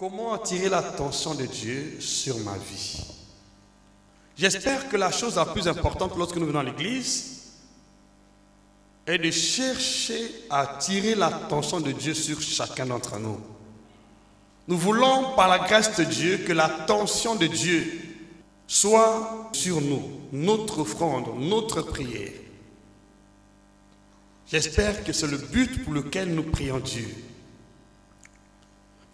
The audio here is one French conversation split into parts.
Comment attirer l'attention de Dieu sur ma vie? J'espère que la chose la plus importante lorsque nous venons à l'église est de chercher à attirer l'attention de Dieu sur chacun d'entre nous. Nous voulons, par la grâce de Dieu, que l'attention de Dieu soit sur nous, notre offrande, notre prière. J'espère que c'est le but pour lequel nous prions Dieu.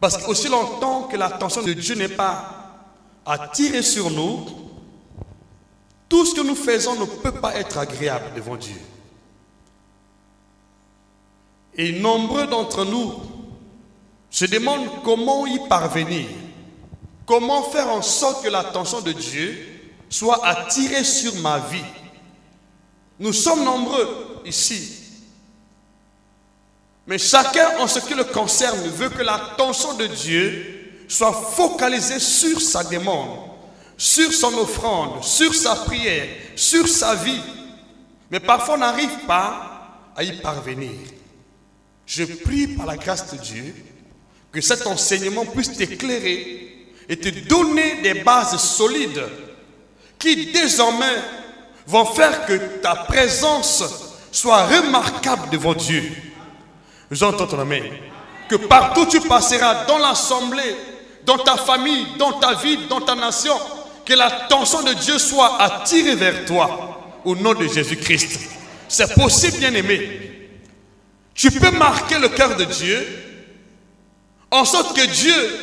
Parce qu'aussi longtemps que l'attention de Dieu n'est pas attirée sur nous, tout ce que nous faisons ne peut pas être agréable devant Dieu. Et nombreux d'entre nous se demandent comment y parvenir, comment faire en sorte que l'attention de Dieu soit attirée sur ma vie. Nous sommes nombreux ici. Mais chacun, en ce qui le concerne, veut que l'attention de Dieu soit focalisée sur sa demande, sur son offrande, sur sa prière, sur sa vie. Mais parfois, on n'arrive pas à y parvenir. Je prie par la grâce de Dieu que cet enseignement puisse t'éclairer et te donner des bases solides qui désormais vont faire que ta présence soit remarquable devant Dieu. J'entends ton amen. Que partout tu passeras, dans l'assemblée, dans ta famille, dans ta vie, dans ta nation, que l'attention de Dieu soit attirée vers toi au nom de Jésus-Christ. C'est possible, bien-aimé. Tu peux marquer le cœur de Dieu en sorte que Dieu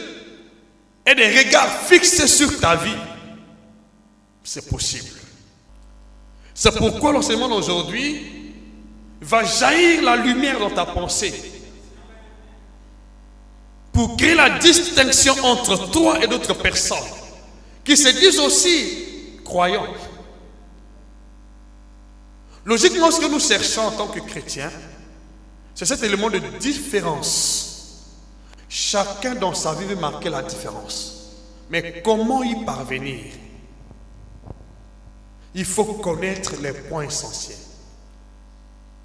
ait des regards fixés sur ta vie. C'est possible. C'est pourquoi l'enseignement d'aujourd'hui va jaillir la lumière dans ta pensée pour créer la distinction entre toi et d'autres personnes qui se disent aussi croyants. Logiquement, ce que nous cherchons en tant que chrétiens, c'est cet élément de différence. Chacun dans sa vie veut marquer la différence. Mais comment y parvenir? Il faut connaître les points essentiels.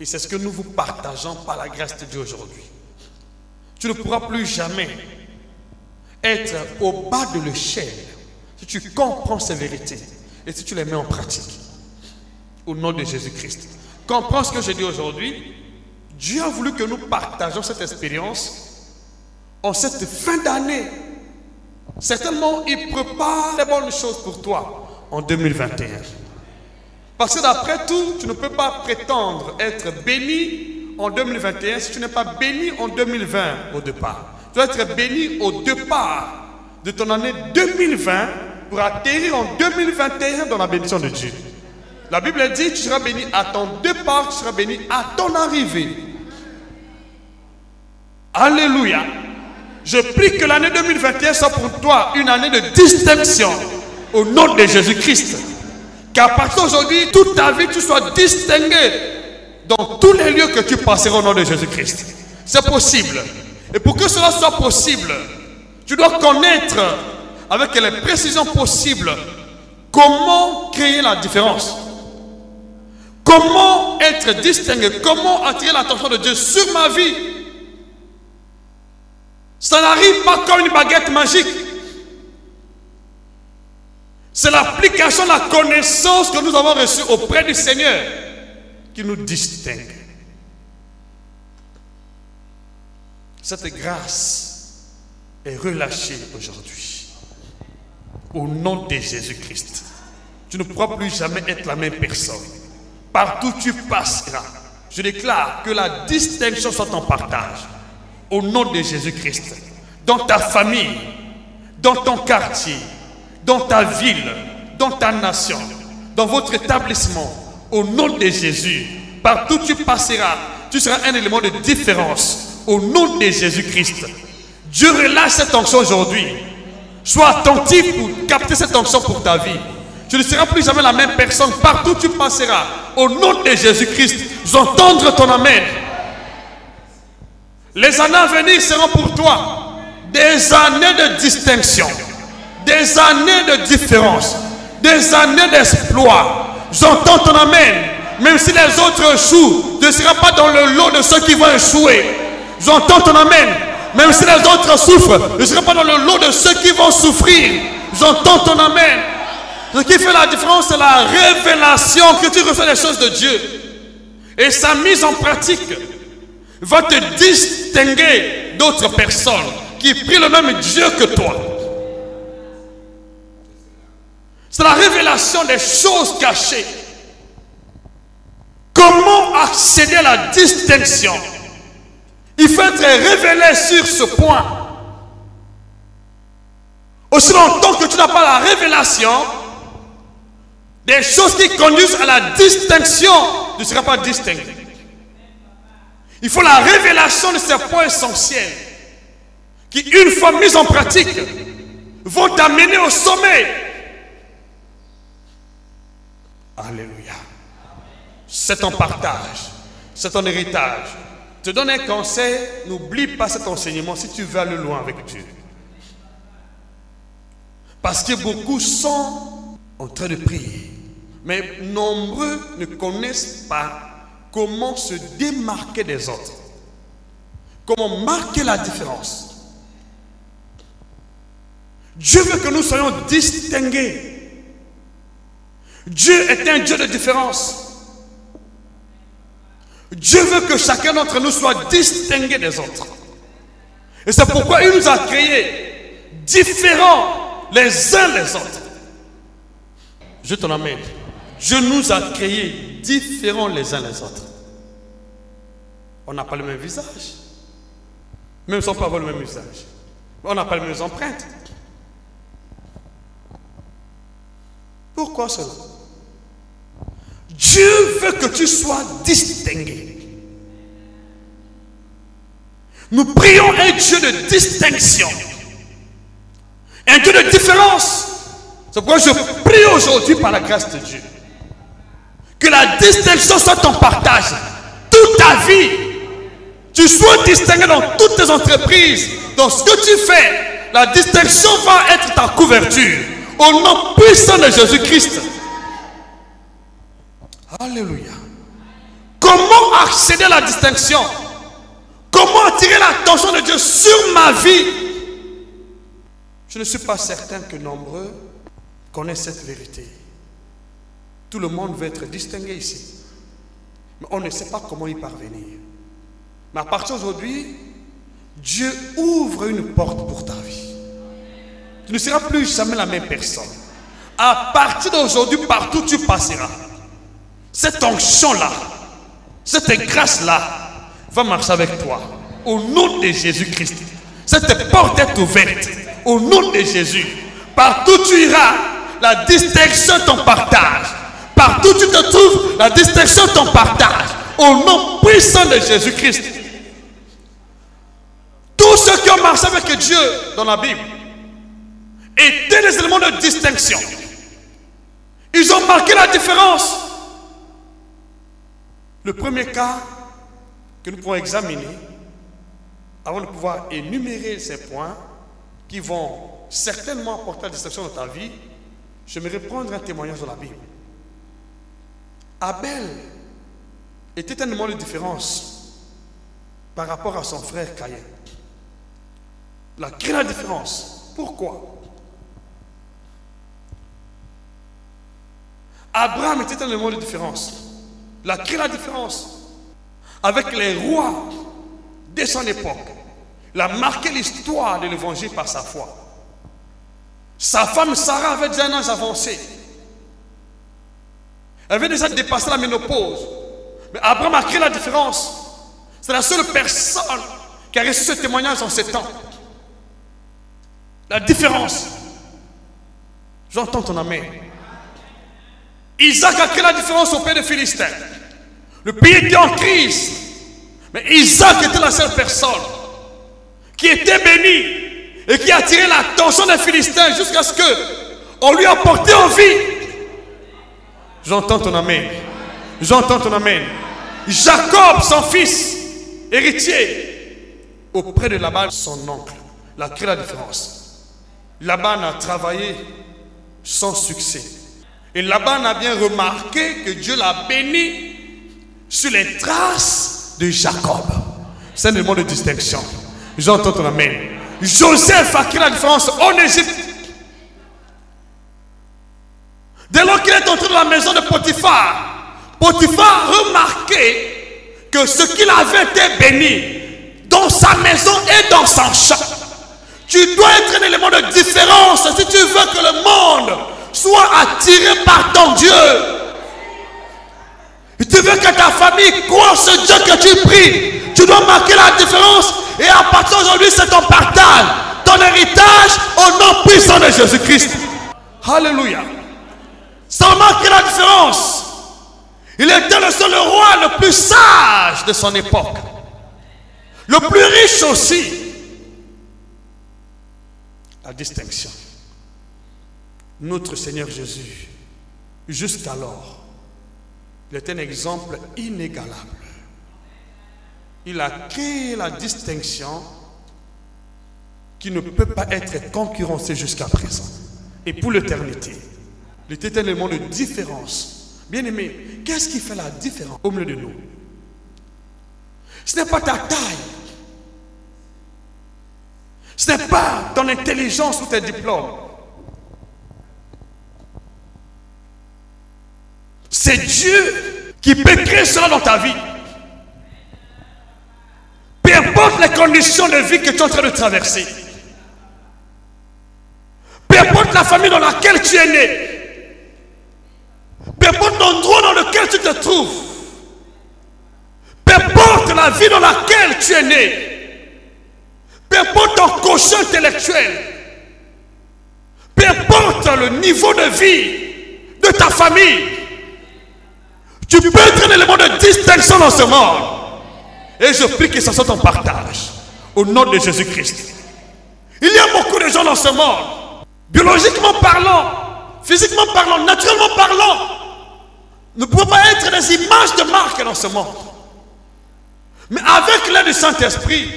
Et c'est ce que nous vous partageons par la grâce de Dieu aujourd'hui. Tu ne pourras plus jamais être au bas de l'échelle si tu comprends ces vérités et si tu les mets en pratique. Au nom de Jésus-Christ. Comprends ce que je dis aujourd'hui. Dieu a voulu que nous partagions cette expérience en cette fin d'année. Certainement, il prépare les bonnes choses pour toi en 2021. Parce que d'après tout, tu ne peux pas prétendre être béni en 2021 si tu n'es pas béni en 2020 au départ. Tu dois être béni au départ de ton année 2020 pour atterrir en 2021 dans la bénédiction de Dieu. La Bible dit, tu seras béni à ton départ, tu seras béni à ton arrivée. Alléluia. Je prie que l'année 2021 soit pour toi une année de distinction au nom de Jésus-Christ. Qu'à partir d'aujourd'hui, toute ta vie, tu sois distingué dans tous les lieux que tu passeras au nom de Jésus-Christ. C'est possible. Et pour que cela soit possible, tu dois connaître avec les précisions possibles comment créer la différence. Comment être distingué, comment attirer l'attention de Dieu sur ma vie. Ça n'arrive pas comme une baguette magique. C'est l'application de la connaissance que nous avons reçue auprès du Seigneur qui nous distingue. Cette grâce est relâchée aujourd'hui. Au nom de Jésus-Christ. Tu ne pourras plus jamais être la même personne. Partout où tu passeras, je déclare que la distinction soit en partage. Au nom de Jésus-Christ. Dans ta famille, dans ton quartier, dans ta ville, dans ta nation, dans votre établissement, au nom de Jésus, partout où tu passeras, tu seras un élément de différence, au nom de Jésus-Christ. Dieu relâche cette onction aujourd'hui. Sois attentif pour capter cette onction pour ta vie. Tu ne seras plus jamais la même personne, partout où tu passeras, au nom de Jésus-Christ. J'entends ton amen. Les années à venir seront pour toi des années de distinction. Des années de différence, des années d'exploit. J'entends ton amen. Même si les autres échouent, tu ne seras pas dans le lot de ceux qui vont échouer. J'entends ton amen. Même si les autres souffrent, je ne serai pas dans le lot de ceux qui vont souffrir. J'entends ton amen. Ce qui fait la différence, c'est la révélation que tu reçois des choses de Dieu. Et sa mise en pratique va te distinguer d'autres personnes qui prient le même Dieu que toi. C'est la révélation des choses cachées. Comment accéder à la distinction? Il faut être révélé sur ce point. Aussi longtemps que tu n'as pas la révélation des choses qui conduisent à la distinction, tu ne seras pas distingué. Il faut la révélation de ces points essentiels qui, une fois mis en pratique, vont t'amener au sommet. Alléluia. C'est ton partage, c'est ton héritage. Je te donne un conseil, n'oublie pas cet enseignement si tu veux aller loin avec Dieu. Parce que beaucoup sont en train de prier, mais nombreux ne connaissent pas comment se démarquer des autres. Comment marquer la différence. Dieu veut que nous soyons distingués. Dieu est un Dieu de différence. Dieu veut que chacun d'entre nous soit distingué des autres. Et c'est pourquoi il nous a créés différents les uns des autres. Je t'en amène. Dieu nous a créés différents les uns les autres. On n'a pas le même visage. Même si on peut avoir le même visage. On n'a pas les mêmes empreintes. Pourquoi cela? Dieu veut que tu sois distingué. Nous prions un Dieu de distinction. Un Dieu de différence. C'est pourquoi je prie aujourd'hui par la grâce de Dieu. Que la distinction soit ton partage. Toute ta vie. Tu sois distingué dans toutes tes entreprises. Dans ce que tu fais. La distinction va être ta couverture. Au nom puissant de Jésus-Christ. Alléluia. Comment accéder à la distinction? Comment attirer l'attention de Dieu sur ma vie? Je ne suis pas certain que nombreux connaissent cette vérité. Tout le monde veut être distingué ici. Mais on ne sait pas comment y parvenir. Mais à partir d'aujourd'hui, Dieu ouvre une porte pour ta vie. Tu ne seras plus jamais la même personne. À partir d'aujourd'hui, partout tu passeras. Cette onction-là, cette grâce-là va marcher avec toi. Au nom de Jésus-Christ. Cette porte est ouverte. Au nom de Jésus. Partout tu iras, la distinction est ton partage. Partout tu te trouves, la distinction est ton partage. Au nom puissant de Jésus-Christ. Tous ceux qui ont marché avec Dieu dans la Bible étaient des éléments de distinction. Ils ont marqué la différence. Le premier cas que nous pouvons examiner, avant de pouvoir énumérer ces points qui vont certainement apporter la distinction dans ta vie, j'aimerais prendre un témoignage de la Bible. Abel était un élément de différence par rapport à son frère Caïn. Il a créé la différence. Pourquoi? Abraham était un élément de différence. Il a créé la différence avec les rois de son époque. Il a marqué l'histoire de l'évangile par sa foi. Sa femme Sarah avait déjà un âge avancé. Elle avait déjà dépassé la ménopause. Mais Abraham a créé la différence. C'est la seule personne qui a reçu ce témoignage en ces temps. La différence. J'entends ton amen. Isaac a créé la différence au pays de Philistins. Le pays était en crise. Mais Isaac était la seule personne qui était bénie et qui a attiré l'attention des Philistins jusqu'à ce qu'on lui apporte en vie. J'entends ton amen. J'entends ton amen. Jacob, son fils, héritier, auprès de Laban, son oncle, il a créé la différence. Laban a travaillé sans succès. Et Laban a bien remarqué que Dieu l'a béni sur les traces de Jacob. C'est un élément de distinction. J'entends ton amen. Joseph a créé la différence en Égypte. Dès lors qu'il est entré dans la maison de Potiphar, Potiphar remarquait que ce qu'il avait été béni dans sa maison et dans son champ. Tu dois être un élément de différence si tu veux que le monde soit attiré par ton Dieu. Et tu veux que ta famille croie ce Dieu que tu pries. Tu dois marquer la différence. Et à partir d'aujourd'hui, c'est ton partage, ton héritage au nom puissant de Jésus-Christ. Alléluia. Ça marque la différence. Il était le seul roi le plus sage de son époque. Le plus riche aussi. La distinction. Notre Seigneur Jésus, jusqu'alors, il est un exemple inégalable. Il a créé la distinction qui ne peut pas être concurrencée jusqu'à présent. Et pour l'éternité, il était un élément de différence. Bien aimé, qu'est-ce qui fait la différence au milieu de nous? Ce n'est pas ta taille. Ce n'est pas ton intelligence ou tes diplômes. C'est Dieu qui peut créer cela dans ta vie. Peu importe les conditions de vie que tu es en train de traverser. Peu importe la famille dans laquelle tu es né. Peu importe l'endroit dans lequel tu te trouves. Peu importe la vie dans laquelle tu es né. Peu importe ton quotient intellectuel. Peu importe le niveau de vie de ta famille. Tu peux être un élément de distinction dans ce monde. Et je prie que ce soit ton partage. Au nom de Jésus-Christ. Il y a beaucoup de gens dans ce monde. Biologiquement parlant, physiquement parlant, naturellement parlant, ne pouvons pas être des images de marque dans ce monde. Mais avec l'aide du Saint-Esprit,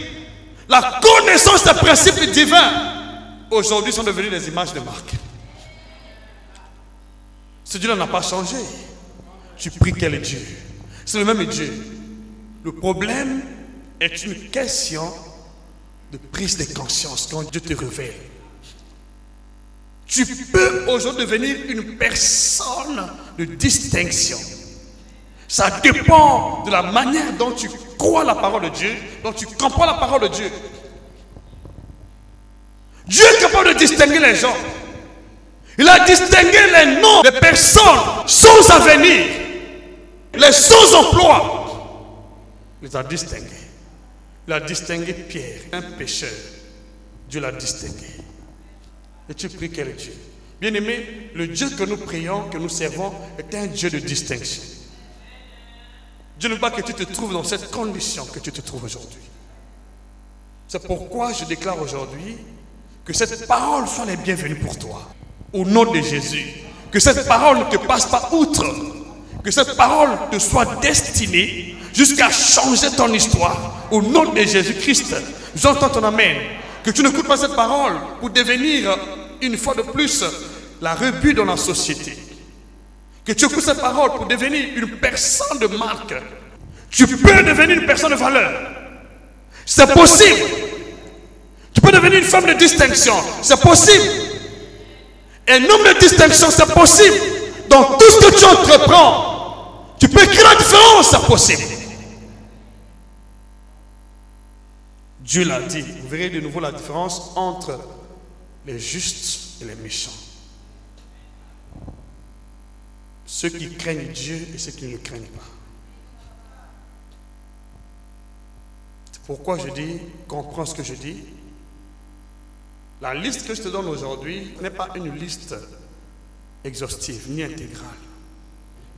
la connaissance des principes divins, aujourd'hui sont devenus des images de marque. Ce Dieu n'a pas changé. Tu pries quel Dieu? C'est le même Dieu. Le problème est une question de prise de conscience quand Dieu te révèle. Tu peux aujourd'hui devenir une personne de distinction. Ça dépend de la manière dont tu crois la parole de Dieu, dont tu comprends la parole de Dieu. Dieu est capable de distinguer les gens. Il a distingué les noms des personnes sans avenir, les sans emploi. Il les a distingués. Il a distingué Pierre, un pécheur. Dieu l'a distingué. Et tu pries quel Dieu? Bien aimé, le Dieu que nous prions, que nous servons, est un Dieu de distinction. Dieu ne veut pas que tu te trouves dans cette condition que tu te trouves aujourd'hui. C'est pourquoi je déclare aujourd'hui que cette parole soit les bienvenues pour toi. Au nom de Jésus. Que cette parole ne te passe pas outre. Que cette parole te soit destinée jusqu'à changer ton histoire. Au nom de Jésus-Christ. J'entends ton amen. Que tu n'écoutes pas cette parole pour devenir, une fois de plus, la rebut dans la société. Que tu écoutes cette parole pour devenir une personne de marque. Tu peux devenir une personne de valeur. C'est possible. Tu peux devenir une femme de distinction. C'est possible. Un homme de distinction, c'est possible. Dans tout ce que tu entreprends, tu peux créer la différence, c'est possible. Dieu l'a dit. Vous verrez de nouveau la différence entre les justes et les méchants. Ceux qui craignent Dieu et ceux qui ne le craignent pas. C'est pourquoi je dis, comprends ce que je dis. La liste que je te donne aujourd'hui n'est pas une liste exhaustive ni intégrale.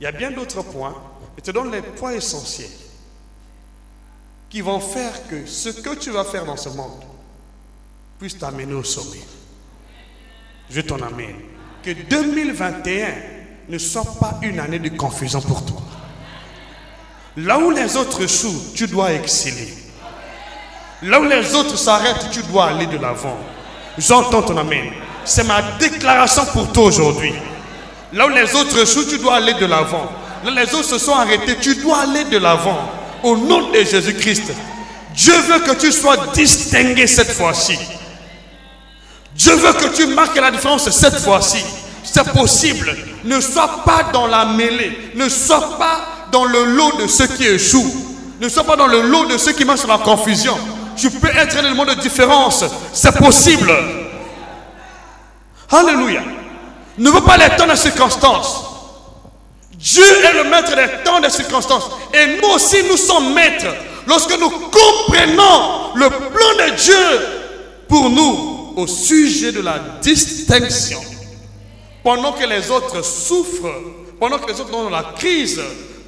Il y a bien d'autres points. Je te donne les points essentiels qui vont faire que ce que tu vas faire dans ce monde puisse t'amener au sommet. Je t'en amène. Que 2021 ne soit pas une année de confusion pour toi. Là où les autres échouent, tu dois exceller. Là où les autres s'arrêtent, tu dois aller de l'avant. J'entends ton amen. C'est ma déclaration pour toi aujourd'hui. Là où les autres échouent, tu dois aller de l'avant. Là où les autres se sont arrêtés, tu dois aller de l'avant. Au nom de Jésus-Christ. Dieu veut que tu sois distingué cette fois-ci. Dieu veut que tu marques la différence cette fois-ci. C'est possible. Ne sois pas dans la mêlée. Ne sois pas dans le lot de ceux qui échouent. Ne sois pas dans le lot de ceux qui marchent dans la confusion. Tu peux être un élément de différence. C'est possible. Alléluia. Ne veux pas les temps des circonstances. Dieu est le maître des temps des circonstances. Et nous aussi, nous sommes maîtres. Lorsque nous comprenons le plan de Dieu pour nous au sujet de la distinction. Pendant que les autres souffrent, pendant que les autres sont dans la crise,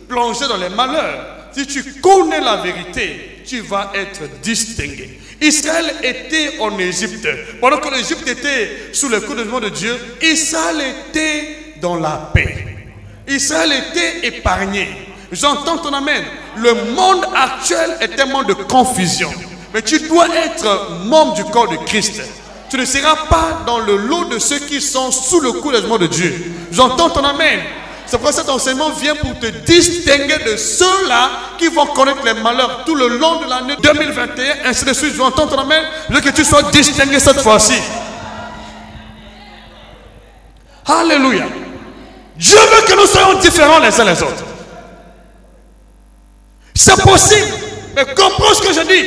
plongés dans les malheurs, si tu connais la vérité, tu vas être distingué. Israël était en Égypte. Pendant que l'Égypte était sous le coup de Dieu, Israël était dans la paix. Israël était épargné. J'entends ton amen. Le monde actuel est un monde de confusion. Mais tu dois être membre du corps de Christ. Tu ne seras pas dans le lot de ceux qui sont sous le coup de Dieu. J'entends ton amen. C'est pourquoi cet enseignement vient pour te distinguer de ceux-là qui vont connaître les malheurs tout le long de l'année 2021, ainsi de suite. J'entends ton amen. Je veux que tu sois distingué cette fois-ci. Alléluia. Dieu veut que nous soyons différents les uns les autres. C'est possible. Mais comprends ce que je dis.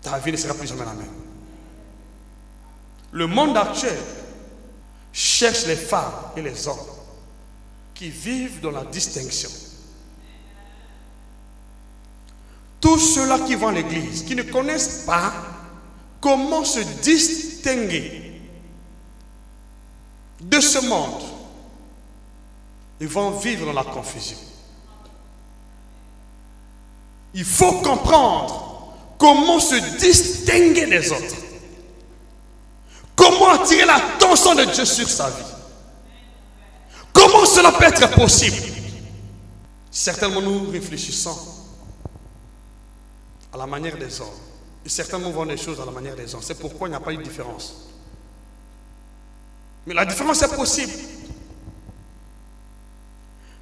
Ta vie ne sera plus jamais la même. Le monde actuel cherche les femmes et les hommes qui vivent dans la distinction. Tous ceux-là qui vont à l'église, qui ne connaissent pas comment se distinguer de ce monde, ils vont vivre dans la confusion. Il faut comprendre comment se distinguer des autres. Comment attirer l'attention de Dieu sur sa vie. Comment cela peut être possible? Certainement nous réfléchissons à la manière des hommes. Et certainement voient les choses à la manière des hommes. C'est pourquoi il n'y a pas eu de différence. Mais la différence est possible.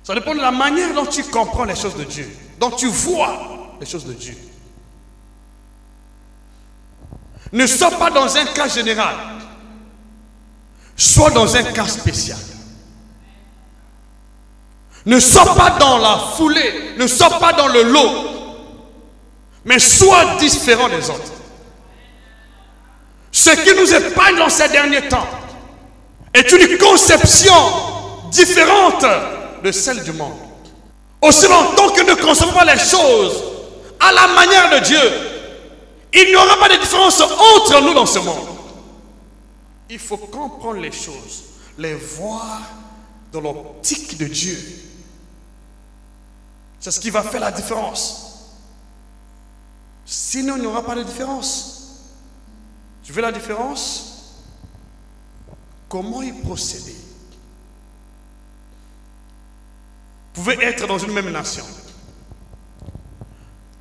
Ça dépend de la manière dont tu comprends les choses de Dieu. Dont tu vois les choses de Dieu. Ne sois pas dans un cas général. Sois dans un cas spécial. Ne sois pas dans la foulée. Ne sois pas dans le lot. Mais sois différent des autres. Ce qui nous épargne dans ces derniers temps est une conception différente de celle du monde. Aussi longtemps que nous ne concevons pas les choses à la manière de Dieu, il n'y aura pas de différence entre nous dans ce monde. Il faut comprendre les choses, les voir dans l'optique de Dieu. C'est ce qui va faire la différence. Sinon, il n'y aura pas de différence. Tu veux la différence? Comment y procéder? Vous pouvez être dans une même nation,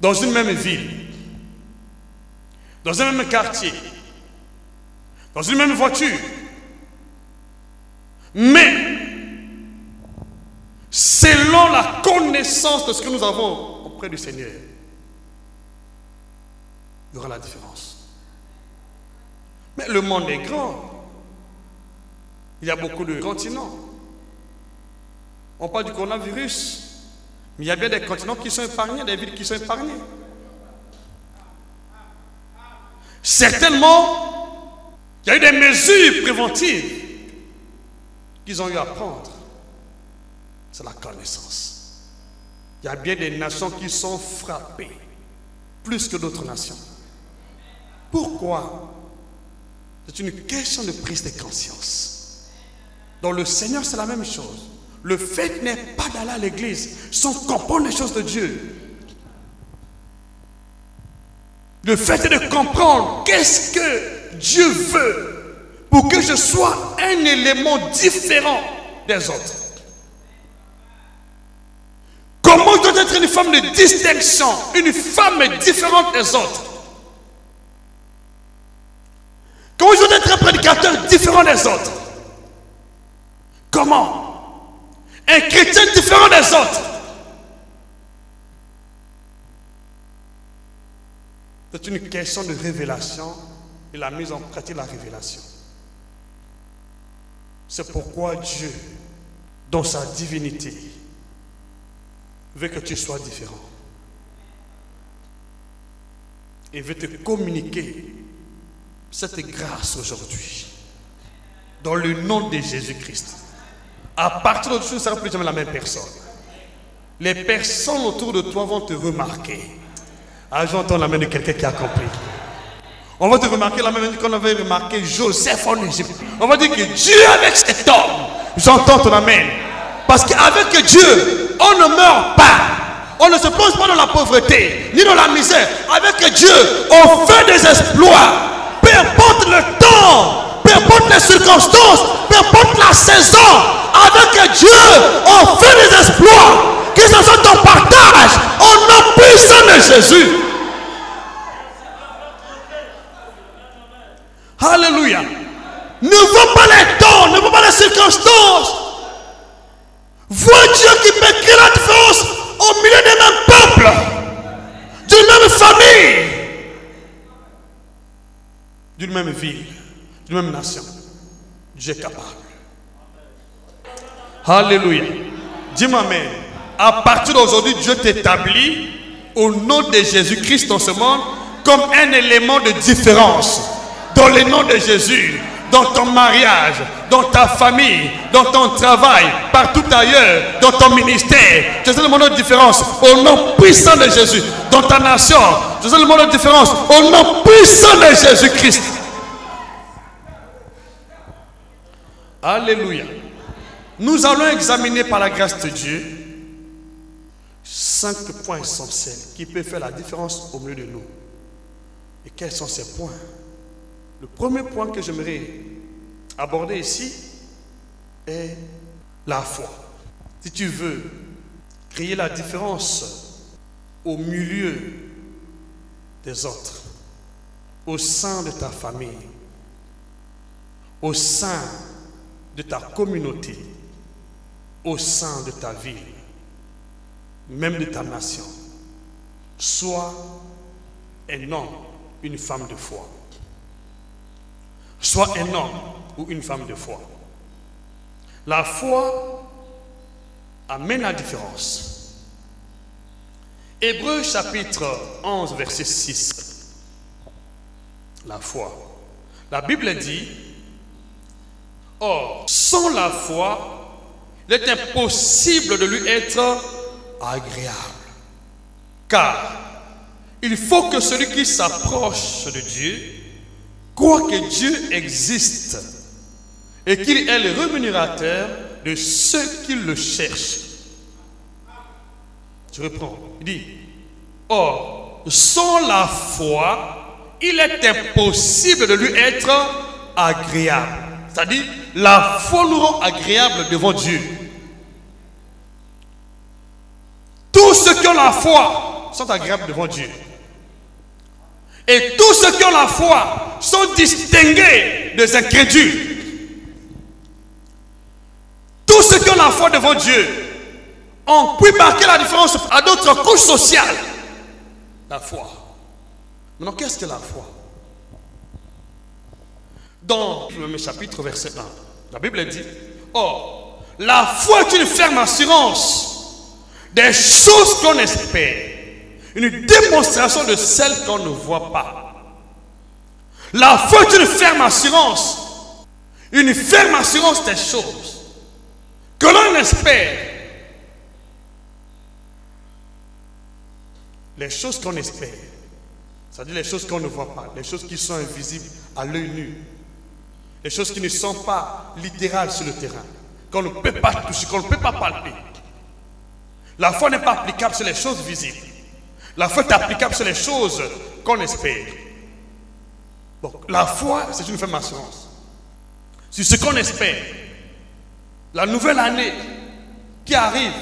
dans une même ville, dans un même quartier, dans une même voiture. Mais, selon la connaissance de ce que nous avons auprès du Seigneur, il y aura la différence. Mais le monde est grand. Il y a beaucoup de continents. On parle du coronavirus, mais il y a bien des continents qui sont épargnés, des villes qui sont épargnées. Certainement, il y a eu des mesures préventives qu'ils ont eu à prendre. C'est la connaissance. Il y a bien des nations qui sont frappées, plus que d'autres nations. Pourquoi? C'est une question de prise de conscience. Dans le Seigneur, c'est la même chose. Le fait n'est pas d'aller à l'église sans comprendre les choses de Dieu. Le fait est de comprendre qu'est-ce que Dieu veut pour que je sois un élément différent des autres. Comment je dois être une femme de distinction, une femme différente des autres? Comment je dois être un prédicateur différent des autres? Comment? Un chrétien différent des autres. C'est une question de révélation et la mise en pratique de la révélation. C'est pourquoi Dieu, dans sa divinité, veut que tu sois différent. Et veut te communiquer cette grâce aujourd'hui. Dans le nom de Jésus-Christ. À partir d'aujourd'hui, tu ne seras plus jamais la même personne. Les personnes autour de toi vont te remarquer. Ah, j'entends la main de quelqu'un qui a compris. On va te remarquer la même qu'on avait remarqué Joseph en Égypte. On va dire que Dieu avec cet homme. J'entends ton amen. Parce qu'avec Dieu, on ne meurt pas. On ne se plonge pas dans la pauvreté, ni dans la misère. Avec Dieu, on fait des exploits. Peu importe le temps, peu importe les circonstances, peu importe la saison. Avec Dieu, on fait des exploits. Que ce soit ton partage, au nom puissant de Jésus. Alléluia. Ne vois pas les temps, ne vois pas les circonstances. Vois Dieu qui peut créer la différence au milieu des mêmes peuples, d'une même famille, d'une même ville, d'une même nation. Dieu est capable. Alléluia. Dis-moi amen. À partir d'aujourd'hui, Dieu t'établit au nom de Jésus-Christ dans ce monde comme un élément de différence. Dans le nom de Jésus, dans ton mariage, dans ta famille, dans ton travail, partout ailleurs, dans ton ministère, tu es le monde de différence au nom puissant de Jésus. Dans ta nation, tu es le monde de différence au nom puissant de Jésus-Christ. Alléluia. Nous allons examiner par la grâce de Dieu 5 points essentiels qui peuvent faire la différence au milieu de nous. Et quels sont ces points? Le premier point que j'aimerais aborder ici est la foi. Si tu veux créer la différence au milieu des autres, au sein de ta famille, au sein de ta communauté, au sein de ta ville, même de ta nation, sois un homme, une femme de foi. Sois un homme ou une femme de foi. La foi amène la différence. Hébreux chapitre 11 verset 6. La foi. La Bible dit: or, sans la foi, il est impossible de lui être agréable. Car il faut que celui qui s'approche de Dieu croit que Dieu existe et qu'il est le rémunérateur de ceux qui le cherchent. Je reprends. Il dit: or, sans la foi, il est impossible de lui être agréable. C'est-à-dire, la foi nous rend agréable devant Dieu. Tous ceux qui ont la foi sont agréables devant Dieu. Et tous ceux qui ont la foi sont distingués des incrédules. Tous ceux qui ont la foi devant Dieu ont pu marquer la différence à d'autres couches sociales. La foi. Maintenant, qu'est-ce que la foi? Dans le même chapitre, verset 1, la Bible dit: or, la foi est une ferme assurance des choses qu'on espère, une démonstration de celles qu'on ne voit pas. La foi est une ferme assurance des choses que l'on espère. Les choses qu'on espère, c'est-à-dire les choses qu'on ne voit pas, les choses qui sont invisibles à l'œil nu, les choses qui ne sont pas littérales sur le terrain, qu'on ne peut pas toucher, qu'on ne peut pas palper. La foi n'est pas applicable sur les choses visibles. La foi est applicable sur les choses qu'on espère. Bon, la foi, c'est une ferme assurance sur ce qu'on espère. La nouvelle année qui arrive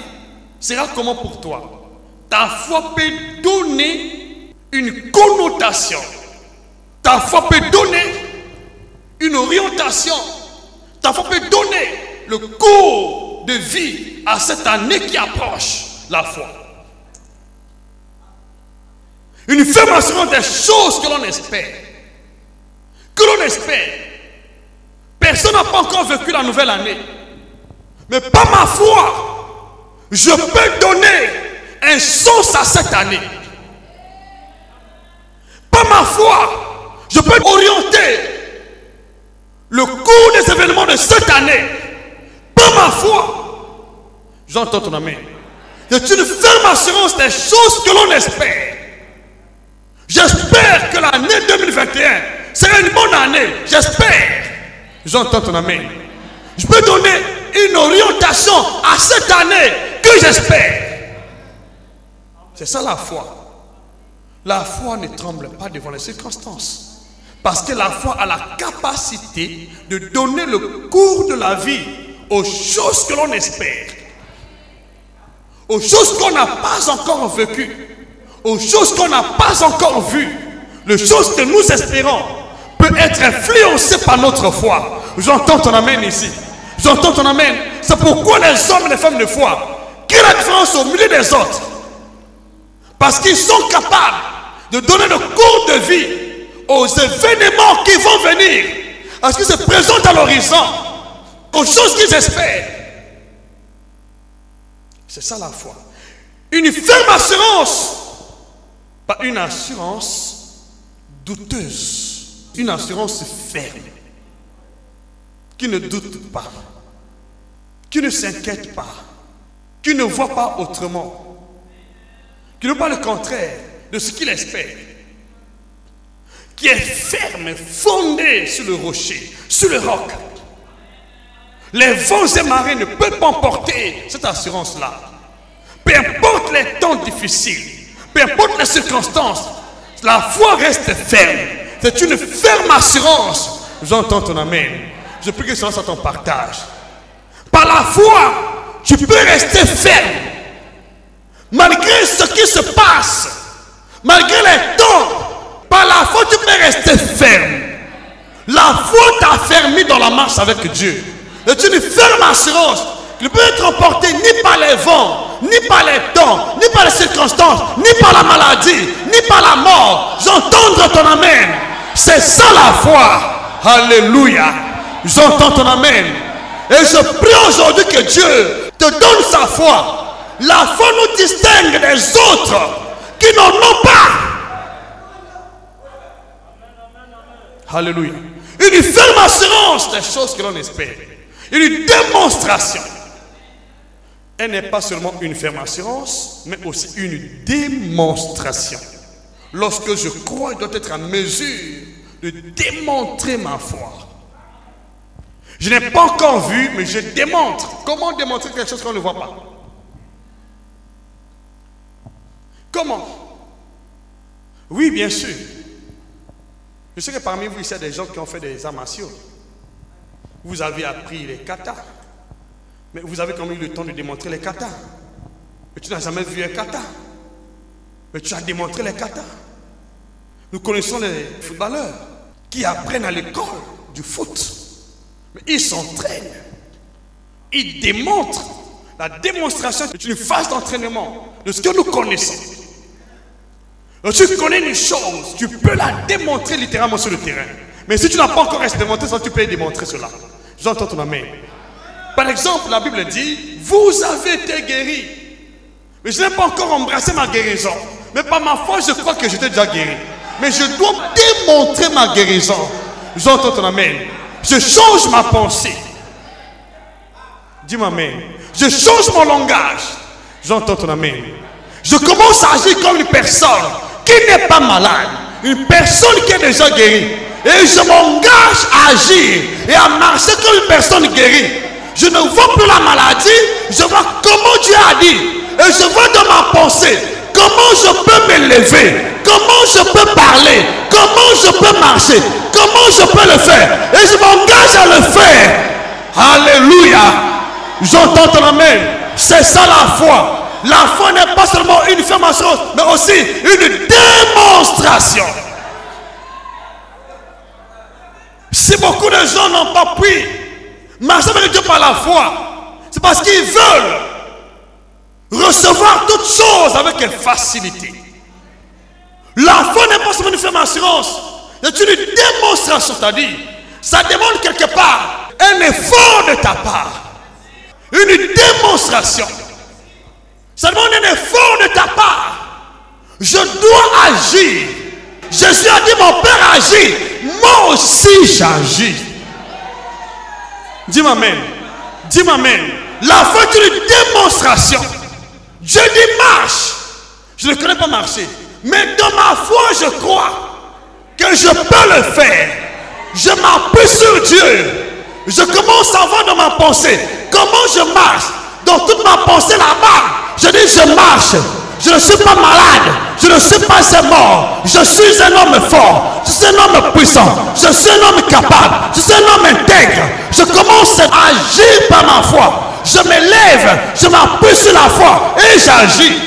sera comment pour toi? Ta foi peut donner une connotation. Ta foi peut donner une orientation. Ta foi peut donner le cours de vie à cette année qui approche. La foi. Une ferme assurance des choses que l'on espère. Que l'on espère. Personne n'a pas encore vécu la nouvelle année. Mais par ma foi, je peux donner un sens à cette année. Par ma foi, je peux orienter le cours des événements de cette année. Par ma foi, j'entends ton amen. C'est une ferme assurance des choses que l'on espère. J'espère que l'année 2021 sera une bonne année. J'espère. J'entends ton amen. Je peux donner une orientation à cette année que j'espère. C'est ça la foi. La foi ne tremble pas devant les circonstances. Parce que la foi a la capacité de donner le cours de la vie aux choses que l'on espère. Aux choses qu'on n'a pas encore vécues. Aux choses qu'on n'a pas encore vues. Les choses que nous espérons peuvent être influencées par notre foi. J'entends ton amen ici. J'entends ton amen. C'est pourquoi les hommes et les femmes de foi, quelle est la différence au milieu des autres? Parce qu'ils sont capables de donner le cours de vie aux événements qui vont venir, à ce qui se présente à l'horizon, aux choses qu'ils espèrent. C'est ça la foi. Une ferme assurance, pas une assurance douteuse, une assurance ferme, qui ne doute pas, qui ne s'inquiète pas, qui ne voit pas autrement, qui ne voit pas le contraire de ce qu'il espère, qui est ferme, fondé sur le rocher, sur le roc. Les vents et marées ne peuvent pas emporter cette assurance-là. Peu importe les temps difficiles, peu importe les circonstances, la foi reste ferme. C'est une ferme assurance. J'entends ton amen. Je prie que cela soit ton partage. Par la foi, tu peux rester ferme. Malgré ce qui se passe, malgré les temps, par la foi, tu peux rester ferme. La foi t'a fermé dans la marche avec Dieu. C'est une ferme assurance qui ne peut être emportée ni par les vents, ni par les temps, ni par les circonstances, ni par la maladie, ni par la mort. J'entends ton amen. C'est ça la foi. Alléluia. J'entends ton amen. Et je prie aujourd'hui que Dieu te donne sa foi. La foi nous distingue des autres qui n'en ont pas. Alléluia. Une ferme assurance des choses que l'on espère. Une démonstration. Elle n'est pas seulement une ferme assurance, mais aussi une démonstration. Lorsque je crois, je dois être en mesure de démontrer ma foi. Je n'ai pas encore vu, mais je démontre. Comment démontrer quelque chose qu'on ne voit pas? Comment? Oui, bien sûr. Je sais que parmi vous, il y a des gens qui ont fait des arts martiaux. Vous avez appris les katas. Mais vous avez quand même eu le temps de démontrer les katas. Mais tu n'as jamais vu un kata. Mais tu as démontré les katas. Nous connaissons les footballeurs qui apprennent à l'école du foot. Mais ils s'entraînent. Ils démontrent. La démonstration est une phase d'entraînement de ce que nous connaissons. Lorsque tu connais une chose, tu peux la démontrer littéralement sur le terrain. Mais si tu n'as pas encore démontré ça, tu peux démontrer cela. J'entends ton amen. Par exemple, la Bible dit, vous avez été guéris. Mais je n'ai pas encore embrassé ma guérison. Mais par ma foi, je crois que j'étais déjà guéri. Mais je dois démontrer ma guérison. J'entends ton amen. Je change ma pensée. Dis-moi amen. Je change mon langage. J'entends ton amen. Je commence à agir comme une personne qui n'est pas malade. Une personne qui est déjà guérie. Et je m'engage à agir et à marcher comme une personne guérie. Je ne vois plus la maladie. Je vois comment Dieu a dit. Et je vois dans ma pensée comment je peux me lever. Comment je peux parler. Comment je peux marcher. Comment je peux le faire. Et je m'engage à le faire. Alléluia. J'entends ton amen. C'est ça la foi. La foi n'est pas seulement une ferme assurance, mais aussi une démonstration. Si beaucoup de gens n'ont pas pu marcher avec Dieu par la foi, c'est parce qu'ils veulent recevoir toutes choses avec facilité. La foi n'est pas seulement une ferme assurance. C'est une démonstration, c'est-à-dire, ça demande quelque part un effort de ta part. Une démonstration. Ça demande un effort de ta part. Je dois agir. Jésus a dit, mon Père agit. Moi aussi j'agis. Dis-moi amen. Dis-moi amen. La foi est une démonstration. Dieu dit marche. Je ne connais pas marcher. Mais dans ma foi, je crois que je peux le faire. Je m'appuie sur Dieu. Je commence à voir dans ma pensée comment je marche. Dans toute ma pensée là-bas, je dis je marche. Je ne suis pas malade. Je ne suis pas un mort. Je suis un homme fort. Je suis un homme puissant. Je suis un homme capable. Je suis un homme intègre. Je commence à agir par ma foi. Je me lève. Je m'appuie sur la foi. Et j'agis.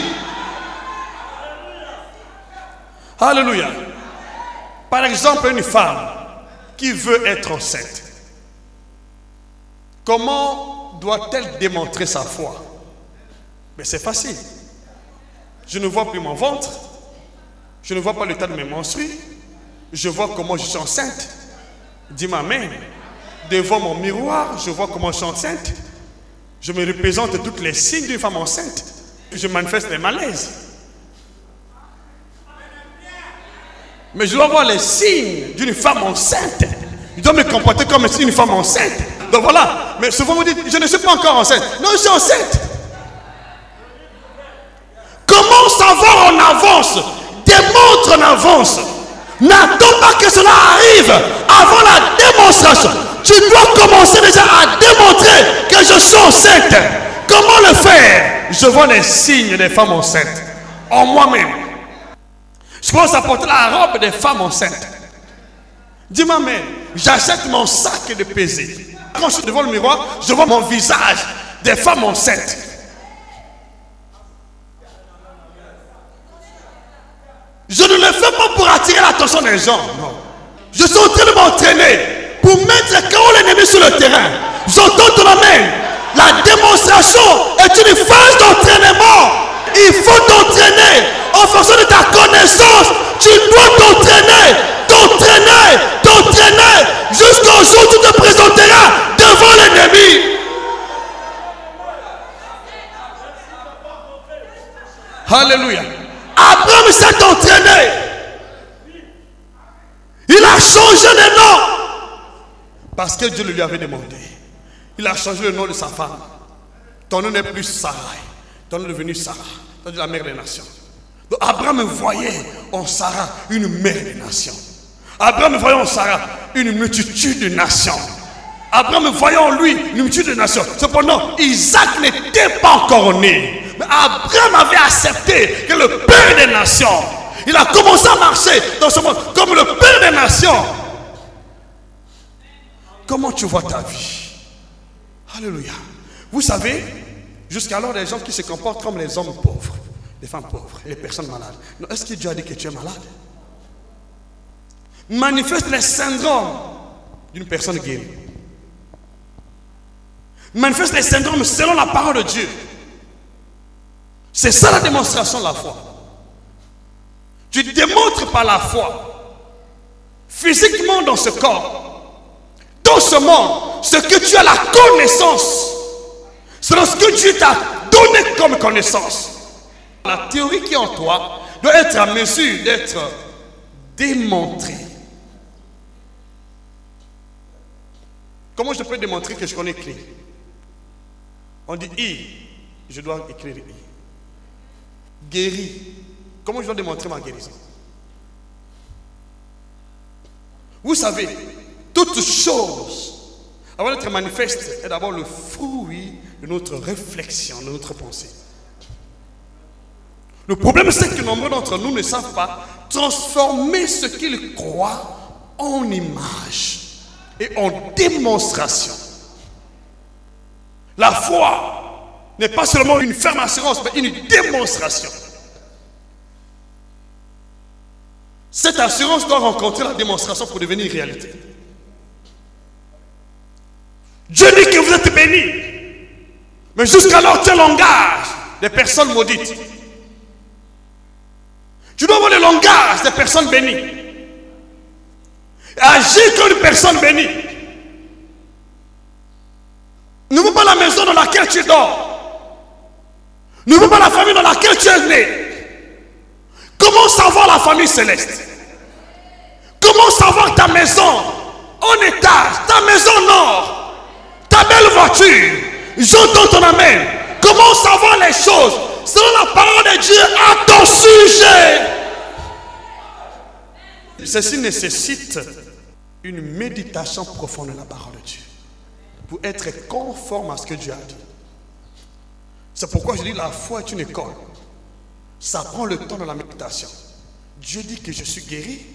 Alléluia. Par exemple, une femme qui veut être enceinte. Comment doit-elle démontrer sa foi? Mais c'est facile. Je ne vois plus mon ventre. Je ne vois pas l'état de mes menstrues. Je vois comment je suis enceinte. Dis-moi amen. Devant mon miroir, je vois comment je suis enceinte. Je me représente tous les signes d'une femme enceinte. Je manifeste les malaises. Mais je dois voir les signes d'une femme enceinte. Je dois me comporter comme une femme enceinte. Donc voilà. Mais souvent vous dites, je ne suis pas encore enceinte. Non, je suis enceinte. Comment savoir en avance? Démontre en avance. N'attends pas que cela arrive avant la démonstration. Tu dois commencer déjà à démontrer que je suis enceinte. Comment le faire? Je vois les signes des femmes enceintes en moi-même. Je commence à porter la robe des femmes enceintes. Dis-moi, mais j'achète mon sac de pesée. Quand je suis devant le miroir, je vois mon visage des femmes enceintes. Je ne le fais pas pour attirer l'attention des gens. Non. Je suis en train de m'entraîner pour mettre KO l'ennemi sur le terrain. J'entends ton amen. La démonstration est une phase d'entraînement. Il faut t'entraîner en fonction de ta connaissance. Tu dois t'entraîner jusqu'au jour où tu te présenteras devant l'ennemi. Alléluia. Abraham s'est entraîné. Il a changé de nom. Parce que Dieu le lui avait demandé. Il a changé le nom de sa femme. Ton nom n'est plus Sarah. Ton nom est devenu Sarah. Ton nom est la mère des nations. Donc Abraham voyait en Sarah une mère des nations. Abraham voyait en Sarah une multitude de nations. Abraham voyait en lui une multitude de nations. Cependant, Isaac n'était pas encore né. Mais Abraham avait accepté que le Père des nations, il a commencé à marcher dans ce monde comme le Père des nations. Comment tu vois ta vie? Alléluia. Vous savez, jusqu'alors les gens qui se comportent comme les hommes pauvres, les femmes pauvres, les personnes malades. Est-ce que Dieu a dit que tu es malade? Manifeste les syndromes d'une personne guérie. Manifeste les syndromes selon la parole de Dieu. C'est ça la démonstration de la foi. Tu démontres par la foi, physiquement dans ce corps, dans ce monde, ce que tu as la connaissance. C'est ce que Dieu t'a donné comme connaissance. La théorie qui est en toi doit être à mesure d'être démontrée. Comment je peux démontrer que je connais écrire? On dit I, je dois écrire I. Guéri. Comment je dois démontrer ma guérison? Vous savez, toute chose, avant d'être manifeste, est d'abord le fruit de notre réflexion, de notre pensée. Le problème, c'est que nombreux d'entre nous ne savent pas transformer ce qu'ils croient en image et en démonstration. La foi n'est pas seulement une ferme assurance, mais une démonstration. Cette assurance doit rencontrer la démonstration pour devenir réalité. Dieu dit que vous êtes bénis, mais jusqu'alors tu langage des personnes maudites. Tu dois avoir le langage des personnes bénies. Agir comme une personne bénie. Ne veux pas la maison dans laquelle tu dors. Ne veux pas la famille dans laquelle tu es né. Comment savoir la famille céleste? Comment savoir ta maison en étage, ta maison nord, ta belle voiture? J'entends ton amen. Comment savoir les choses selon la parole de Dieu à ton sujet? Ceci nécessite une méditation profonde de la parole de Dieu pour être conforme à ce que Dieu a dit. C'est pourquoi je dis la foi est une école. Ça prend le temps de la méditation. Dieu dit que je suis guéri.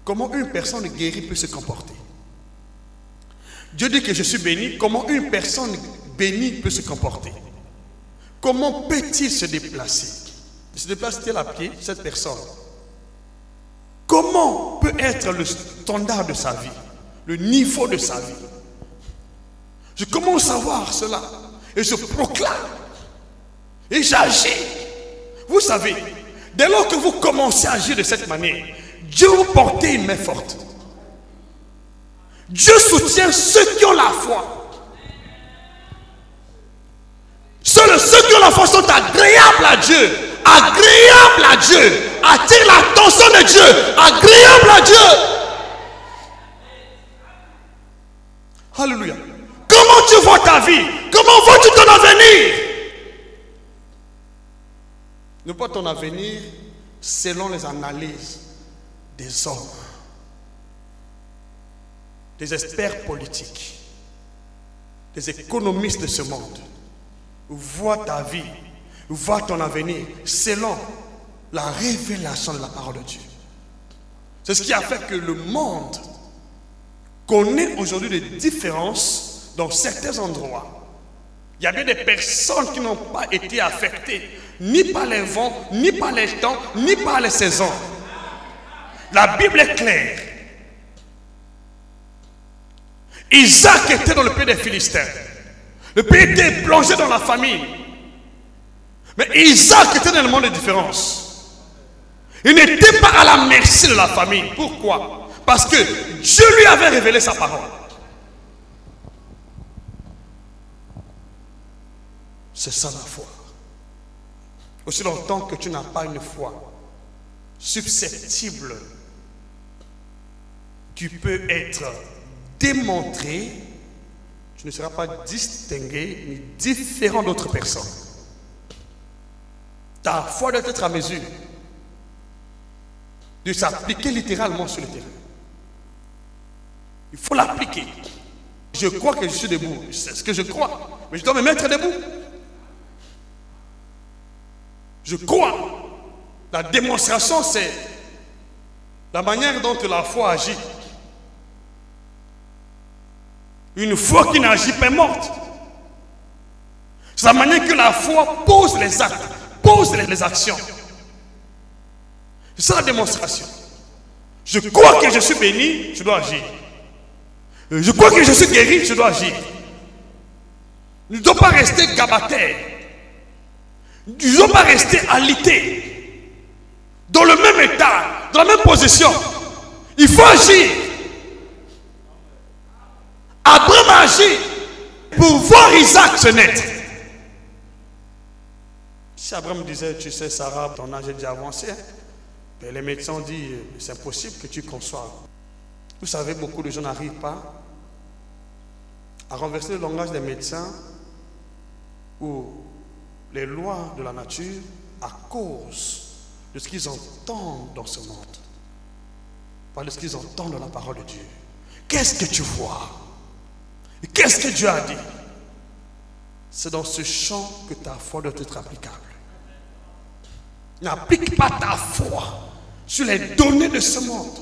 Comment une personne guérie peut se comporter? Dieu dit que je suis béni. Comment une personne bénie peut se comporter? Comment peut-il se déplacer? Il se déplace-t-il à pied, cette personne? Comment peut être le standard de sa vie, le niveau de sa vie? Je commence à voir cela et je proclame et j'agis. Vous savez, dès lors que vous commencez à agir de cette manière, Dieu vous porte une main forte. Dieu soutient ceux qui ont la foi. Seuls ceux qui ont la foi sont agréables à Dieu. Agréables à Dieu. Attire l'attention de Dieu. Agréable à Dieu. Alléluia. Comment tu vois ta vie? Comment vois-tu ton avenir? Ne pas ton avenir selon les analyses des hommes, des experts politiques, des économistes de ce monde. Vois ta vie, vois ton avenir selon la révélation de la parole de Dieu. C'est ce qui a fait que le monde connaît aujourd'hui des différences dans certains endroits. Il y a bien des personnes qui n'ont pas été affectées ni par les vents, ni par les temps, ni par les saisons. La Bible est claire. Isaac était dans le pays des Philistins. Le pays était plongé dans la famine. Mais Isaac était dans le monde de différence. Il n'était pas à la merci de la famine. Pourquoi? Parce que Dieu lui avait révélé sa parole. C'est ça la foi. Aussi longtemps que tu n'as pas une foi susceptible qui peut être démontrée, tu ne seras pas distingué ni différent d'autres personnes. Ta foi doit être à mesure de s'appliquer littéralement sur le terrain. Il faut l'appliquer. Je crois que je suis debout. C'est ce que je crois. Mais je dois me mettre debout. Je crois. La démonstration, c'est la manière dont la foi agit. Une foi qui n'agit pas est morte. C'est la manière que la foi pose les actes, pose les actions. C'est ça la démonstration. Je crois que je suis béni, je dois agir. Je crois que je suis guéri, je dois agir. Je ne dois pas rester gabataire. Je ne dois pas rester alité. Dans le même état, dans la même position. Il faut agir. Abraham a agi pour voir Isaac se naître. Si Abraham disait, tu sais Sarah, ton âge est déjà avancé, et les médecins ont dit, c'est impossible que tu conçoives. Vous savez, beaucoup de gens n'arrivent pas à renverser le langage des médecins ou les lois de la nature à cause de ce qu'ils entendent dans ce monde. Pas de ce qu'ils entendent dans la parole de Dieu. Qu'est-ce que tu vois? Et qu'est-ce que Dieu a dit? C'est dans ce champ que ta foi doit être applicable. N'applique pas ta foi sur les données de ce monde.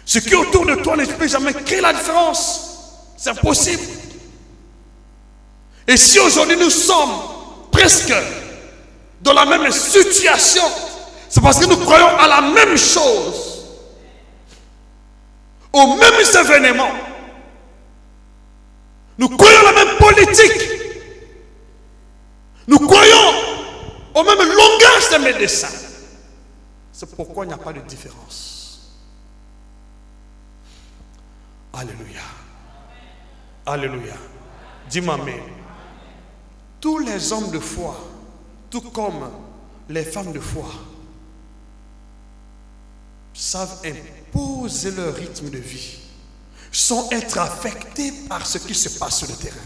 Ce qui est autour de toi ne peut jamais créer la différence. C'est impossible. Et si aujourd'hui nous sommes presque dans la même situation, c'est parce que nous croyons à la même chose, aux mêmes événements. Nous croyons à la même politique. Nous croyons au même langage des médecins. C'est pourquoi il n'y a pas de différence. Alléluia. Alléluia. Dis-moi amen. Tous les hommes de foi, tout comme les femmes de foi, savent imposer leur rythme de vie, sans être affectés par ce qui se passe sur le terrain.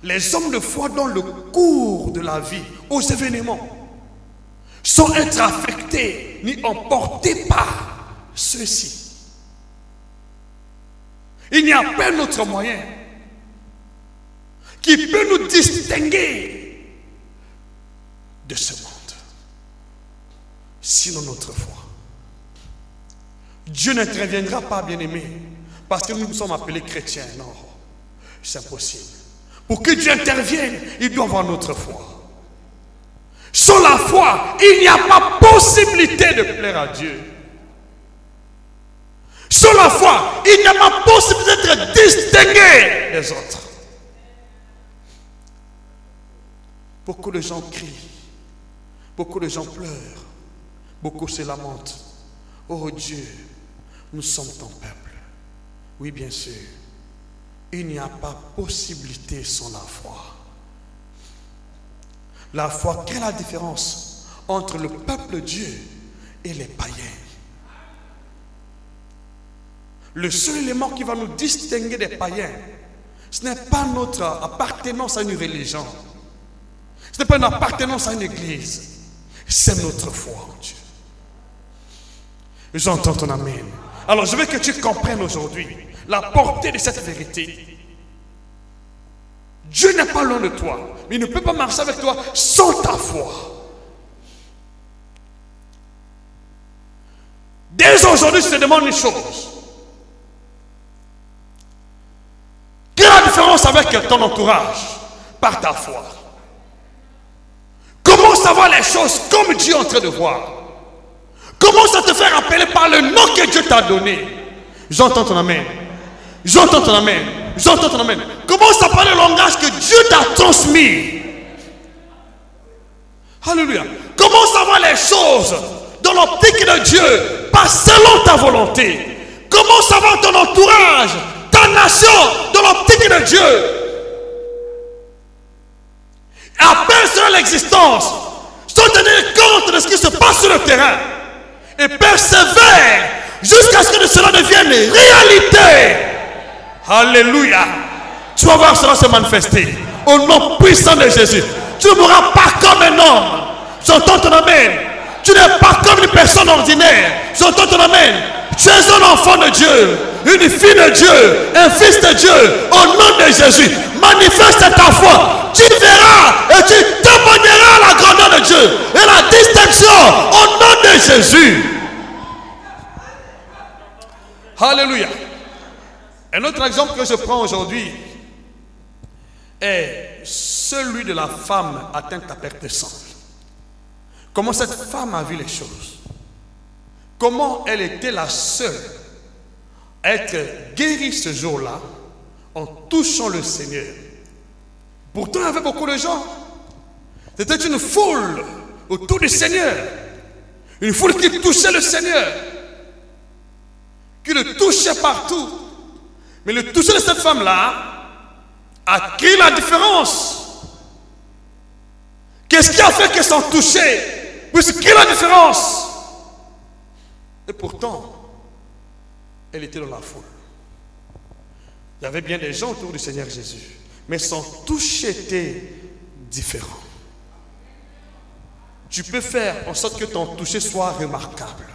Les hommes de foi dans le cours de la vie, aux événements, sans être affectés ni emportés par ceux-ci. Il n'y a pas d'autre moyen qui peut nous distinguer de ce monde, sinon notre foi. Dieu n'interviendra pas, bien-aimé, parce que nous sommes appelés chrétiens. Non, c'est impossible. Pour que Dieu intervienne, il doit avoir notre foi. Sans la foi, il n'y a pas possibilité de plaire à Dieu. Sans la foi, il n'y a pas possibilité d'être distingué des autres. Beaucoup de gens crient, beaucoup de gens pleurent, beaucoup se lamentent. Oh Dieu, nous sommes ton peuple. Oui, bien sûr. Il n'y a pas possibilité sans la foi. La foi, quelle est la différence entre le peuple de Dieu et les païens? Le seul élément qui va nous distinguer des païens, ce n'est pas notre appartenance à une religion. Ce n'est pas une appartenance à une église. C'est notre foi en Dieu. J'entends ton amen. Alors je veux que tu comprennes aujourd'hui la portée de cette vérité. Dieu n'est pas loin de toi, mais il ne peut pas marcher avec toi sans ta foi. Dès aujourd'hui, je te demande une chose. Quelle est la différence avec ton entourage? Par ta foi. Commence à voir les choses comme Dieu est en train de voir. Commence à te faire appeler par le nom que Dieu t'a donné. J'entends ton amen. J'entends ton amen. J'entends ton amen. Commence à parler le langage que Dieu t'a transmis. Alléluia. Commence à voir les choses dans l'optique de Dieu, pas selon ta volonté. Commence à voir ton entourage, ta nation dans l'optique de Dieu. Appelle sur l'existence sans tenir compte de ce qui se passe sur le terrain. Et persévère jusqu'à ce que cela devienne réalité. Alléluia. Tu vas voir cela se manifester au nom puissant de Jésus. Tu ne mourras pas comme un homme. J'entends ton amen. Tu n'es pas comme une personne ordinaire. J'entends ton amen. Tu es un enfant de Dieu, une fille de Dieu, un fils de Dieu. Au nom de Jésus, manifeste ta foi. Tu verras et tu témoigneras la grandeur de Dieu et la distinction au nom de Jésus. Alléluia. Un autre exemple que je prends aujourd'hui est celui de la femme atteinte à perte de sang. Comment cette femme a vu les choses. Comment elle était la seule à être guérie ce jour-là en touchant le Seigneur. Pourtant, il y avait beaucoup de gens. C'était une foule autour du Seigneur. Une foule qui touchait le Seigneur. Qui le touchait partout. Mais le toucher de cette femme-là a créé la différence. Qu'est-ce qui a fait qu'elle s'en touchait? Puisqu'il y a la différence. Et pourtant, elle était dans la foule. Il y avait bien des gens autour du Seigneur Jésus. Mais son toucher était différent. Tu peux faire en sorte que ton toucher soit remarquable.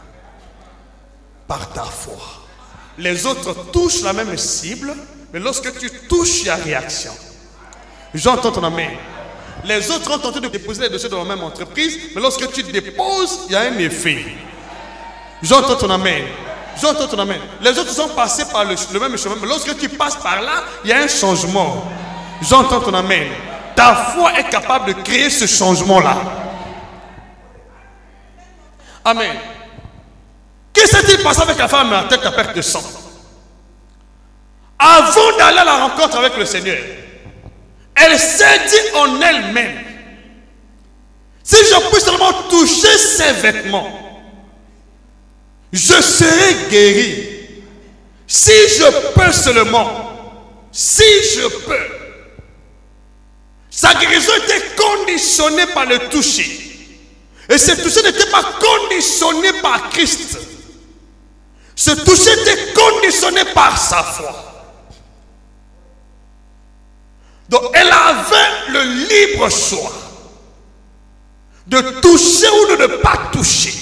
Par ta foi. Les autres touchent la même cible, mais lorsque tu touches, il y a réaction. J'entends ton amen. Les autres ont tenté de déposer les dossiers dans la même entreprise, mais lorsque tu déposes, il y a un effet. J'entends ton amen. J'entends ton amen. Les autres sont passés par le même chemin, mais lorsque tu passes par là, il y a un changement. J'entends ton amen. Ta foi est capable de créer ce changement-là. Amen. Que s'est-il passé avec la femme à tête à perte de sang? Avant d'aller à la rencontre avec le Seigneur, elle s'est dit en elle-même Si je peux seulement toucher ses vêtements, je serai guéri. Si je peux seulement, si je peux. Sa guérison était conditionnée par le toucher. Et ce toucher n'était pas conditionné par Christ. Ce toucher était conditionné par sa foi. Donc elle avait le libre choix de toucher ou de ne pas toucher.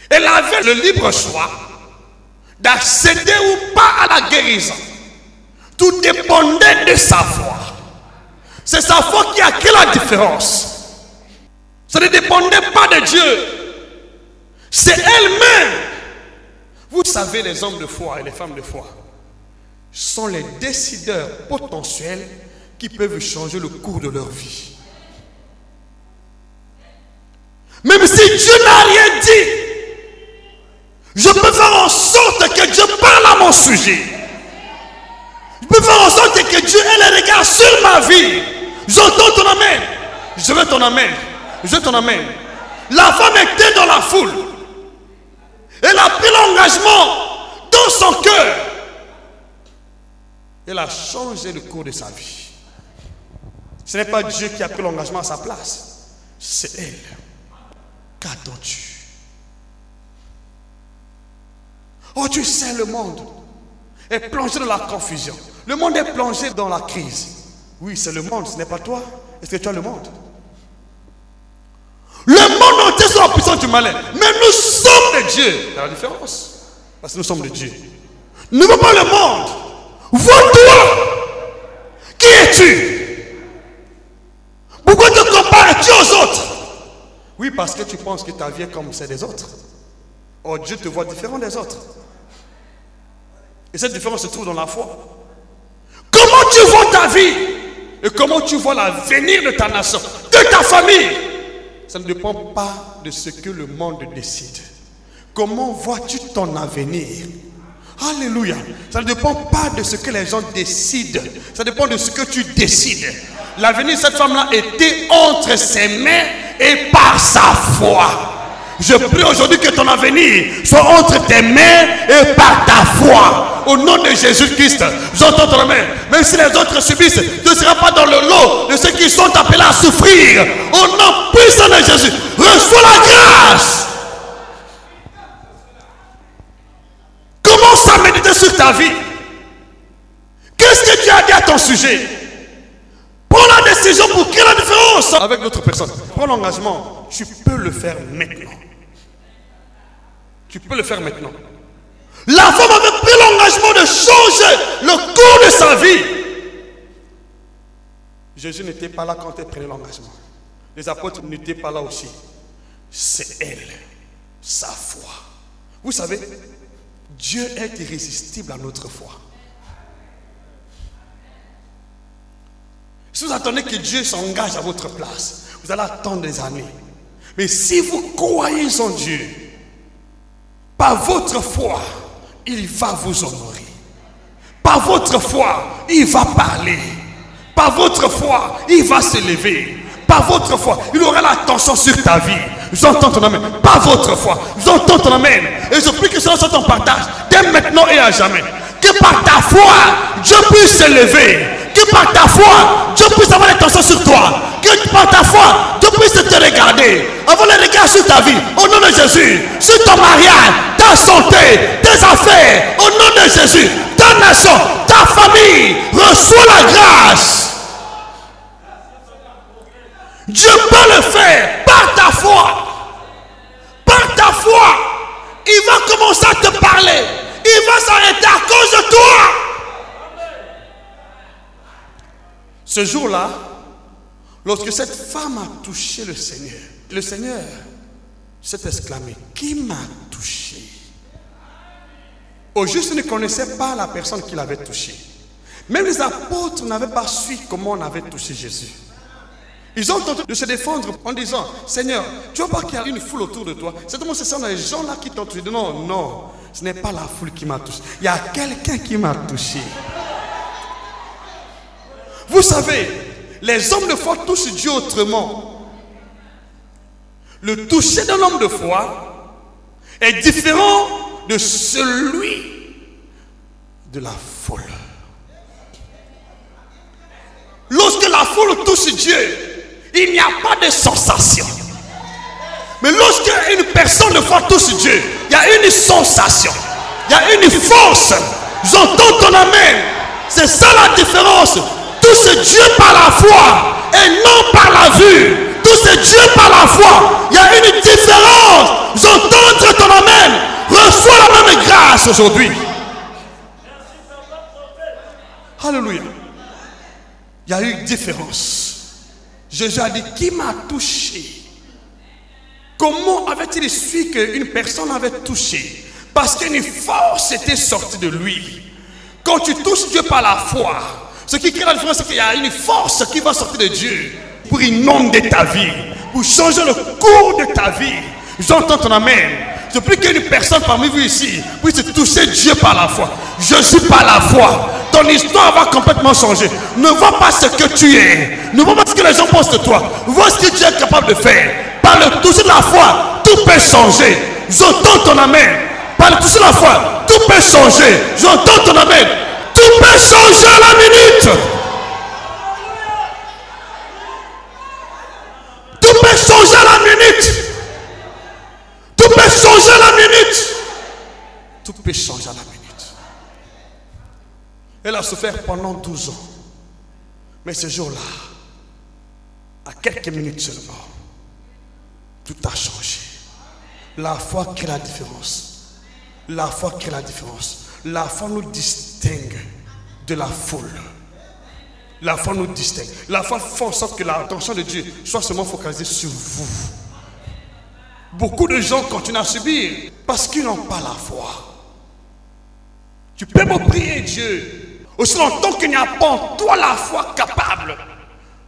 Elle avait le libre choix d'accéder ou pas à la guérison. Tout dépendait de sa foi. C'est sa foi qui a créé la différence. Ça ne dépendait pas de Dieu. C'est elle-même. Vous savez, les hommes de foi et les femmes de foi sont les décideurs potentiels qui peuvent changer le cours de leur vie. Même si Dieu n'a rien dit, je peux faire en sorte que Dieu parle à mon sujet. Je peux faire en sorte que Dieu ait le regard sur ma vie. J'entends ton amen. Je veux ton amen. Je veux ton amen. La femme était dans la foule. Elle a pris l'engagement dans son cœur. Elle a changé le cours de sa vie. Ce n'est pas Dieu qui a pris l'engagement à sa place. C'est elle. Qu'attends-tu? Oh, tu sais, le monde est plongé dans la confusion. Le monde est plongé dans la crise. Oui, c'est le monde, ce n'est pas toi. Est-ce que tu as le monde? Le monde entier est sous la puissance du malin. Mais nous sommes de Dieu. C'est la différence. Parce que nous sommes de Dieu. Ne veux pas le monde. Vois-toi. Qui es-tu? Pourquoi te compares-tu aux autres? Oui, parce que tu penses que ta vie est comme celle des autres. Oh, Dieu te voit différent des autres. Et cette différence se trouve dans la foi. Comment tu vois ta vie? Et comment tu vois l'avenir de ta nation, de ta famille? Ça ne dépend pas de ce que le monde décide. Comment vois-tu ton avenir? Alléluia. Ça ne dépend pas de ce que les gens décident. Ça dépend de ce que tu décides. L'avenir de cette femme-là était entre ses mains et par sa foi. Je prie aujourd'hui que ton avenir soit entre tes mains et par ta foi. Au nom de Jésus-Christ, j'entends ton amen. Même si les autres subissent, tu ne seras pas dans le lot de ceux qui sont appelés à souffrir. Au nom puissant de Jésus, reçois la grâce. Commence à méditer sur ta vie. Qu'est-ce que tu as dit à ton sujet? Prends la décision pour créer la différence avec l'autre personne. Prends l'engagement. Tu peux le faire maintenant. Tu peux le faire maintenant. La femme avait pris l'engagement de changer le cours de sa vie. Jésus n'était pas là quand elle prenait l'engagement. Les apôtres n'étaient pas là aussi. C'est elle, sa foi. Vous savez, Dieu est irrésistible à notre foi. Si vous attendez que Dieu s'engage à votre place, vous allez attendre des années. Mais si vous croyez en Dieu, par votre foi, il va vous honorer. Par votre foi, il va parler. Par votre foi, il va s'élever. Par votre foi, il aura l'attention sur ta vie. J'entends ton amen. Par votre foi, j'entends ton amen. Et je prie que cela soit ton partage dès maintenant et à jamais. Que par ta foi, Dieu puisse s'élever. Que par ta foi, Dieu puisse avoir l'attention sur toi. Que par ta foi, Dieu puisse te regarder. Avoir le regard sur ta vie. Au nom de Jésus. Sur ton mariage, ta santé, tes affaires. Au nom de Jésus. Ta nation, ta famille. Reçois la grâce. Dieu peut le faire par ta foi. Par ta foi. Il va commencer à te parler. Il va s'arrêter à cause de toi. Ce jour-là, lorsque cette femme a touché le Seigneur s'est exclamé, qui m'a touché? Au juste ne connaissait pas la personne qui l'avait touché. Même les apôtres n'avaient pas su comment on avait touché Jésus. Ils ont tenté de se défendre en disant, Seigneur, tu vois pas qu'il y a une foule autour de toi? Certainement ce sont les gens là qui t'ont touché. Non, non, ce n'est pas la foule qui m'a touché. Il y a quelqu'un qui m'a touché. Vous savez, les hommes de foi touchent Dieu autrement. Le toucher d'un homme de foi est différent de celui de la foule. Lorsque la foule touche Dieu, il n'y a pas de sensation. Mais lorsque une personne de foi touche Dieu, il y a une sensation, il y a une force. J'entends ton amen. C'est ça la différence. Touche Dieu par la foi et non par la vue. Touche Dieu par la foi. Il y a une différence. J'entends ton amen. Reçois la même grâce aujourd'hui. Alléluia. Il y a eu une différence. Jésus a dit, qui m'a touché? Comment avait-il su qu'une personne avait touché? Parce qu'une force était sortie de lui. Quand tu touches Dieu par la foi, ce qui crée la différence, c'est qu'il y a une force qui va sortir de Dieu pour inonder ta vie, pour changer le cours de ta vie. J'entends ton amen. Je prie qu'une personne parmi vous ici puisse toucher Dieu par la foi. Je suis par la foi. Ton histoire va complètement changer. Ne vois pas ce que tu es. Ne vois pas ce que les gens pensent de toi. Vois ce que Dieu est capable de faire. Par le toucher de la foi, tout peut changer. J'entends ton amen. Par le toucher de la foi, tout peut changer. J'entends ton amen. Tout peut changer à la minute. Tout peut changer à la minute. Tout peut changer à la minute. Tout peut changer à la minute. Elle a souffert pendant 12 ans. Mais ce jour-là, à quelques minutes seulement, tout a changé. La foi crée la différence. La foi crée la différence. La foi nous distingue de la foule. La foi nous distingue. La foi fait en sorte que l'attention de Dieu soit seulement focalisée sur vous. Beaucoup de gens continuent à subir parce qu'ils n'ont pas la foi. Tu peux me prier Dieu aussi longtemps qu'il n'y a pas en toi la foi capable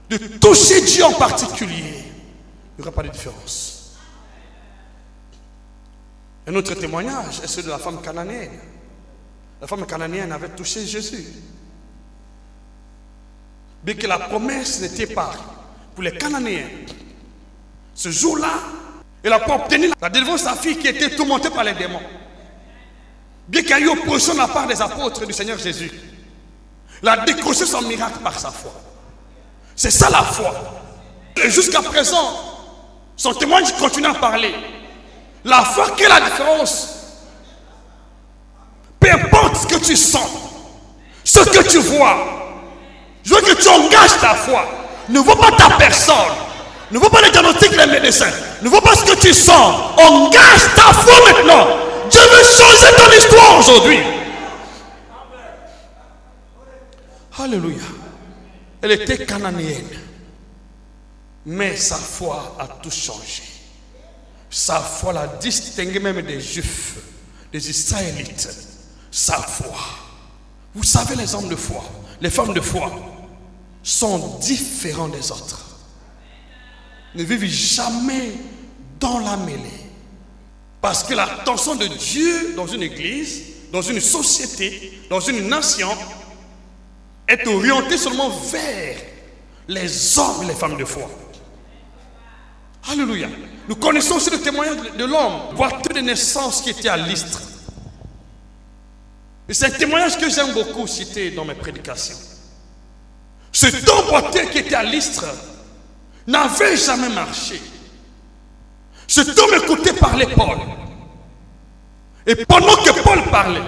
de toucher Dieu en particulier. Il n'y aura pas de différence. Un autre témoignage est celui de la femme cananéenne. La femme cananéenne avait touché Jésus. Bien que la promesse n'était pas pour les Cananéens, ce jour-là, elle a pu obtenir la délivrance de sa fille qui était tourmentée par les démons. Bien qu'il y ait eu opposition de la part des apôtres du Seigneur Jésus, elle a décroché son miracle par sa foi. C'est ça la foi. Et jusqu'à présent, son témoignage continue à parler. La foi crée la différence. Peu importe ce que tu sens, ce que tu vois, je veux que tu engages ta foi. Ne vois pas ta personne. Ne vois pas les diagnostics et les médecins. Ne vois pas ce que tu sens. Engage ta foi maintenant. Dieu veut changer ton histoire aujourd'hui. Alléluia. Elle était cananéenne. Mais sa foi a tout changé. Sa foi l'a distinguée même des Juifs, des Israélites. Sa foi. Vous savez, les hommes de foi, les femmes de foi sont différents des autres. Ne vivent jamais dans la mêlée. Parce que l'attention de Dieu dans une église, dans une société, dans une nation est orientée seulement vers les hommes et les femmes de foi. Alléluia. Nous connaissons aussi le témoignage de l'homme boiteux de naissance qui était à Lystre. Et c'est un témoignage que j'aime beaucoup citer dans mes prédications. Cet homme boiteux qui était à Lystre n'avait jamais marché. Cet homme écoutait parler Paul. Et pendant que Paul parlait,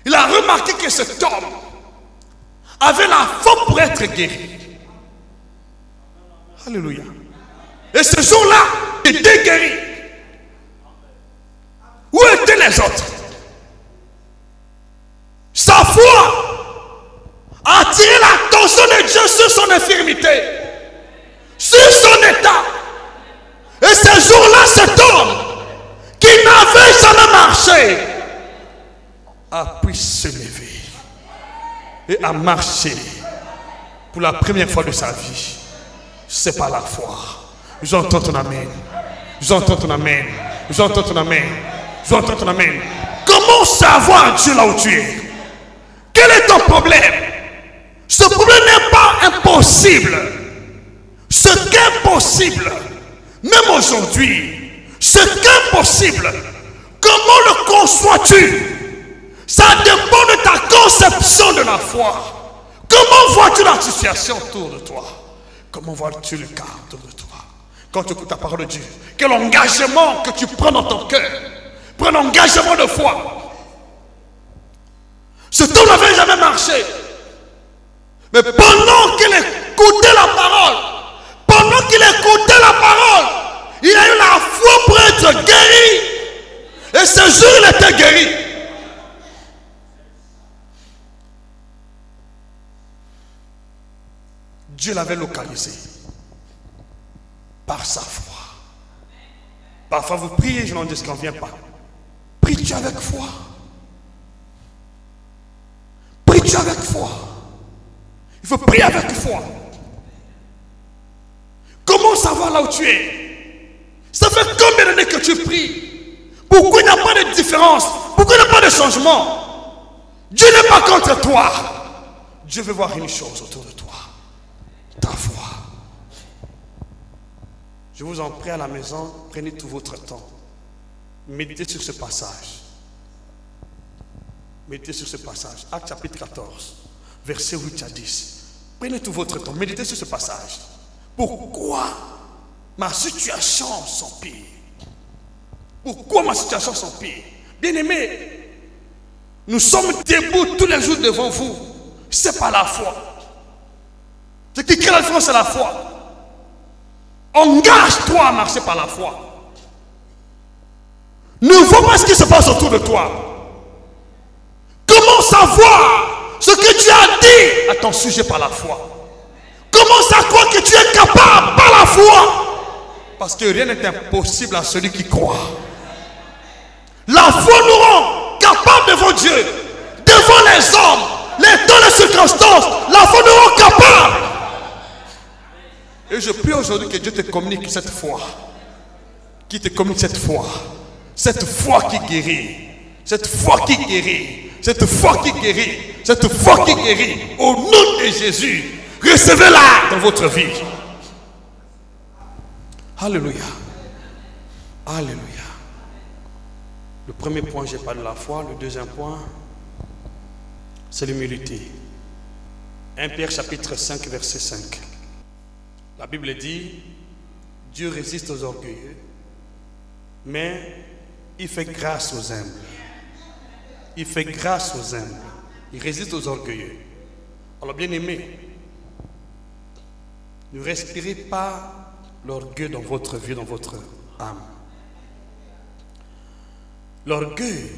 il a remarqué que cet homme avait la foi pour être guéri. Alléluia. Et ce jour-là, il était guéri. Où étaient les autres? Sa foi a attiré l'attention de Dieu sur son infirmité, sur son état. Et ce jour-là, cet homme qui n'avait jamais marché a pu se lever et a marché pour la première fois de sa vie. C'est par la foi. J'entends ton amen. J'entends ton amen. J'entends ton amen. J'entends ton amen. Comment savoir Dieu là où tu es? Quel est ton problème? Ce problème n'est pas impossible. Ce qui est possible, même aujourd'hui, c'est impossible. Comment le conçois-tu? Ça dépend de ta conception de la foi. Comment vois-tu la situation autour de toi? Comment vois-tu le cas autour de toi? Quand tu écoutes la parole de Dieu, quel engagement que tu prends dans ton cœur? Prends un engagement de foi. Ce homme n'avait jamais marché. Mais pendant qu'il écoutait la parole, il a eu la foi pour être guéri. Et ce jour, il était guéri. Dieu l'avait localisé par sa foi. Parfois vous priez, je n'en dis qu'on ne vient pas. Prie-tu avec foi? Prie-tu avec foi? Il faut prier avec foi. Comment savoir là où tu es? Ça fait combien d'années que tu pries? Pourquoi il n'y a pas de différence? Pourquoi il n'y a pas de changement? Dieu n'est pas contre toi. Dieu veut voir une chose autour de toi. Ta foi. Je vous en prie à la maison, prenez tout votre temps. Méditez sur ce passage. Méditez sur ce passage. Acte chapitre 14, versets 8 à 10. Prenez tout votre temps, méditez sur ce passage. Pourquoi ma situation s'empire? Pourquoi ma situation s'empire? Bien-aimés, nous sommes debout tous les jours devant vous. C'est pas la foi. Ce qui crée la différence, c'est la foi. Engage-toi à marcher par la foi. Ne vois pas ce qui se passe autour de toi. Comment savoir ce que tu as dit à ton sujet par la foi? Comment savoir que tu es capable par la foi? Parce que rien n'est impossible à celui qui croit. La foi nous rend capables devant Dieu, devant les hommes, dans les circonstances. La foi nous rend capables. Et je prie aujourd'hui que Dieu te communique cette foi. Qui te communique cette foi. Cette foi qui guérit. Cette foi qui guérit. Cette foi qui guérit. Cette foi qui guérit. Au nom de Jésus, recevez-la dans votre vie. Alléluia. Alléluia. Le premier point, j'ai parlé de la foi. Le deuxième point, c'est l'humilité. 1 Pierre chapitre 5, verset 5. La Bible dit, Dieu résiste aux orgueilleux, mais il fait grâce aux humbles. Il fait grâce aux humbles. Il résiste aux orgueilleux. Alors bien aimés, ne respirez pas l'orgueil dans votre vie, dans votre âme. L'orgueil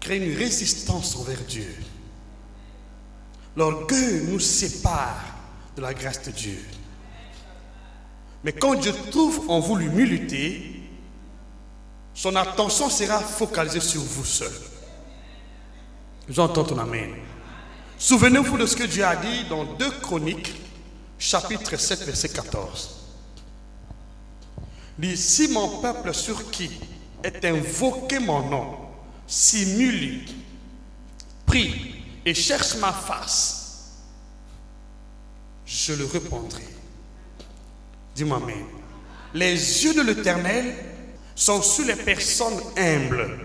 crée une résistance envers Dieu. L'orgueil nous sépare de la grâce de Dieu. Mais quand Dieu trouve en vous l'humilité, son attention sera focalisée sur vous seul. J'entends ton amen. Souvenez-vous de ce que Dieu a dit dans 2 Chroniques, chapitre 7, verset 14. Il dit, si mon peuple sur qui est invoqué mon nom, s'humilie, prie et cherche ma face, je le répondrai. Dis-moi amen. Les yeux de l'Éternel sont sur les personnes humbles.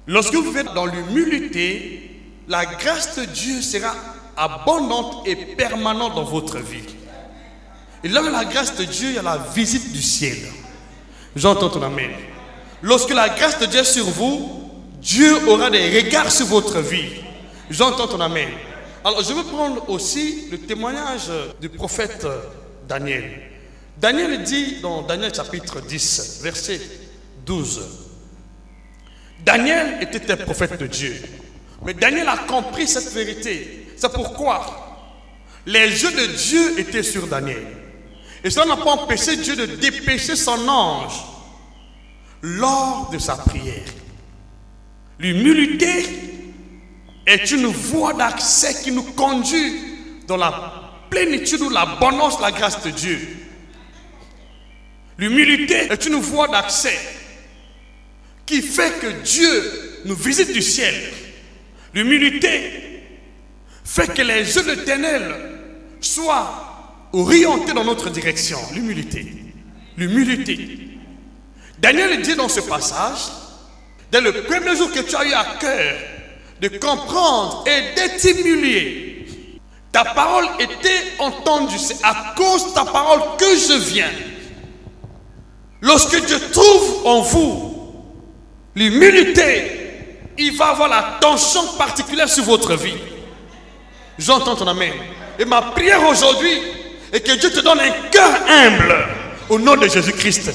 Lorsque vous êtes dans l'humilité, la grâce de Dieu sera abondante et permanente dans votre vie. Et là, la grâce de Dieu, il y a la visite du ciel. J'entends ton amen. Lorsque la grâce de Dieu est sur vous, Dieu aura des regards sur votre vie. J'entends ton amen. Alors, je veux prendre aussi le témoignage du prophète Daniel. Daniel dit dans Daniel chapitre 10, verset 12. Daniel était un prophète de Dieu. Mais Daniel a compris cette vérité. C'est pourquoi les yeux de Dieu étaient sur Daniel. Et cela n'a pas empêché Dieu de dépêcher son ange lors de sa prière. L'humilité est une voie d'accès qui nous conduit dans la plénitude ou l'abondance de la grâce de Dieu. L'humilité est une voie d'accès qui fait que Dieu nous visite du ciel. L'humilité fait que les yeux de l'Éternel soient orienter dans notre direction. L'humilité. L'humilité. Daniel dit dans ce passage, dès le premier jour que tu as eu à cœur de comprendre et d'être humilié, ta parole était entendue. C'est à cause de ta parole que je viens. Lorsque Dieu trouve en vous l'humilité, il va avoir l'attention particulière sur votre vie. J'entends ton amen. Et ma prière aujourd'hui est que Dieu te donne un cœur humble au nom de Jésus-Christ.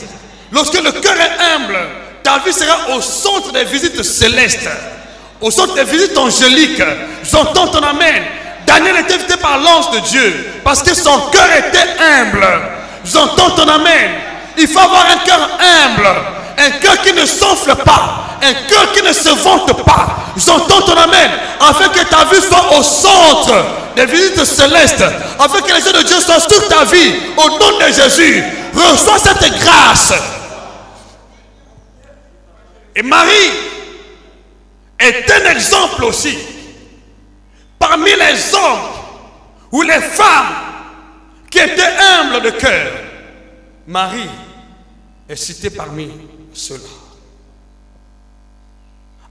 Lorsque le cœur est humble, ta vie sera au centre des visites célestes, au centre des visites angéliques. J'entends ton amen. Daniel était invité par l'ange de Dieu parce que son cœur était humble. J'entends ton amen. Il faut avoir un cœur humble, un cœur qui ne s'enfle pas, un cœur qui ne se vante pas. J'entends ton amen, afin que ta vie soit au centre des visites célestes, afin que les yeux de Dieu soient sur ta vie. Au nom de Jésus, reçois cette grâce. Et Marie est un exemple aussi parmi les hommes ou les femmes qui étaient humbles de cœur. Marie est citée parmi ceux-là.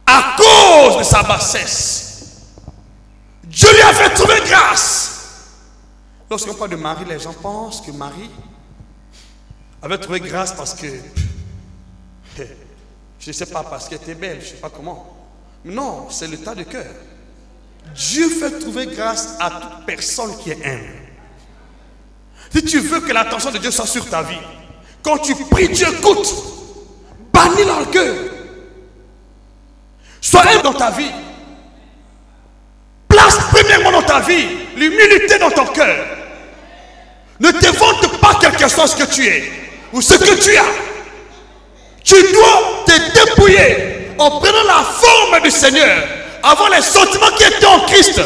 À cause de sa bassesse, Dieu lui a fait trouver grâce. Lorsqu'on parle de Marie, les gens pensent que Marie avait trouvé grâce parce que, je ne sais pas, parce qu'elle était belle, je ne sais pas comment. Non, c'est l'état de cœur. Dieu fait trouver grâce à toute personne qui est humble. Si tu veux que l'attention de Dieu soit sur ta vie, quand tu pries, Dieu écoute. Bannis l'orgueil. Sois humble dans ta vie. Place premièrement dans ta vie l'humilité dans ton cœur. Ne te vante pas quel que soit ce que tu es ou ce que tu as. Tu dois te dépouiller en prenant la forme du Seigneur, avoir les sentiments qui étaient en Christ.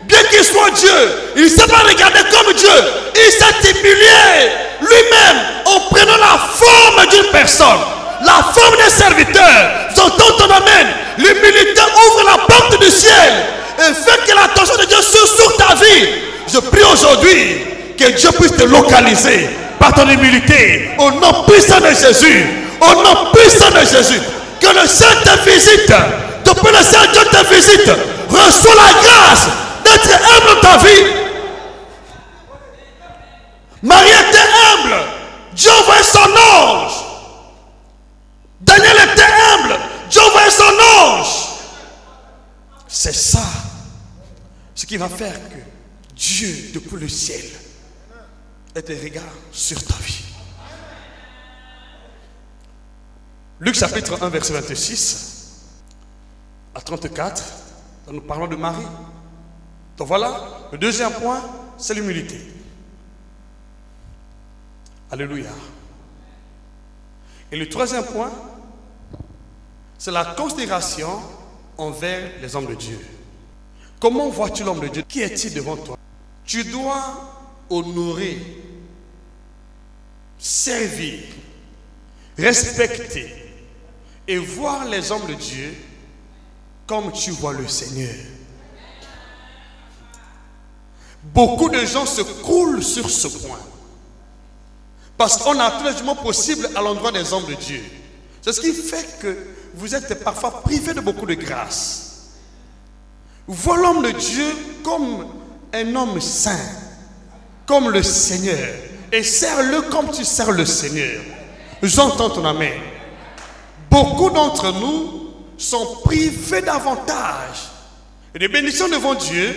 Bien qu'il soit Dieu, il ne s'est pas regardé comme Dieu. Il s'est humilié lui-même en prenant la forme d'une personne, la forme d'un serviteur. J'entends ton amen. L'humilité ouvre la porte du ciel et fait que l'attention de Dieu soit sur ta vie. Je prie aujourd'hui que Dieu puisse te localiser par ton humilité. Au nom puissant de Jésus. Au nom puissant de Jésus. Que le Saint te visite. Depuis le Saint Dieu te visite. Reçois la grâce d'être humble dans ta vie. Marie était humble. Dieu envoyait son ange. Daniel était humble. Dieu envoyait son ange. C'est ça ce qui va faire que Dieu, depuis le ciel, ait des regards sur ta vie. Luc chapitre 1, verset 26 à 34, nous parlons de Marie. Donc voilà, le deuxième point, c'est l'humilité. Alléluia. Et le troisième point, c'est la considération envers les hommes de Dieu. Comment vois-tu l'homme de Dieu? Qui est-il devant toi? Tu dois honorer, servir, respecter et voir les hommes de Dieu comme tu vois le Seigneur. Beaucoup de gens se croulent sur ce point parce qu'on a tous les jugements possibles à l'endroit des hommes de Dieu. C'est ce qui fait que vous êtes parfois privés de beaucoup de grâce. Vois l'homme de Dieu comme un homme saint, comme le Seigneur, et sers-le comme tu sers le Seigneur. J'entends ton amen. Beaucoup d'entre nous sont privés d'avantages et de bénédictions devant Dieu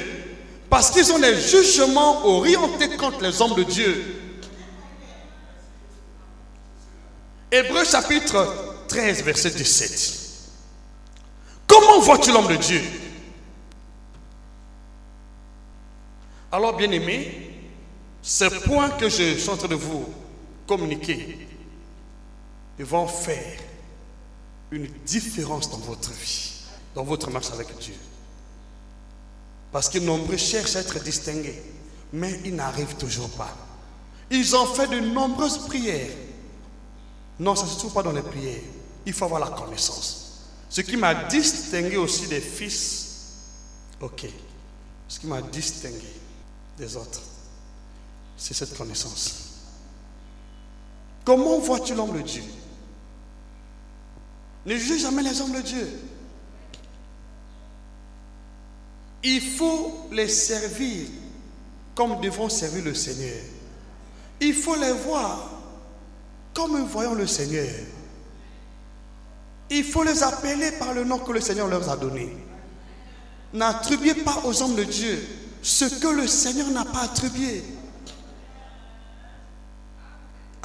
parce qu'ils ont des jugements orientés contre les hommes de Dieu. Hébreux chapitre 13, verset 17. Comment vois-tu l'homme de Dieu? Alors, bien-aimés, ces points que je suis en train de vous communiquer vont faire une différence dans votre vie, dans votre marche avec Dieu. Parce que nombreux cherchent à être distingués, mais ils n'arrivent toujours pas. Ils ont fait de nombreuses prières. Non, ça ne se trouve pas dans les prières. Il faut avoir la connaissance. Ce qui m'a distingué aussi des fils, ok, ce qui m'a distingué des autres, c'est cette connaissance. Comment vois-tu l'homme de Dieu? Ne jugez jamais les hommes de Dieu. Il faut les servir comme nous devons servir le Seigneur. Il faut les voir comme nous voyons le Seigneur. Il faut les appeler par le nom que le Seigneur leur a donné. N'attribuez pas aux hommes de Dieu ce que le Seigneur n'a pas attribué.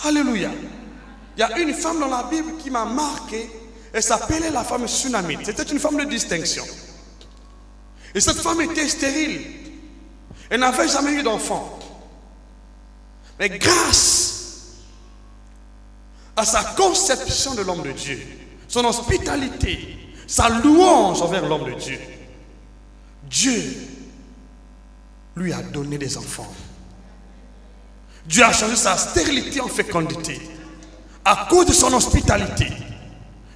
Alléluia. Il y a une femme dans la Bible qui m'a marqué. Elle s'appelait la femme Sunamite. C'était une femme de distinction. Et cette femme était stérile. Elle n'avait jamais eu d'enfant. Mais grâce à sa conception de l'homme de Dieu, son hospitalité, sa louange envers l'homme de Dieu, Dieu lui a donné des enfants. Dieu a changé sa stérilité en fécondité à cause de son hospitalité.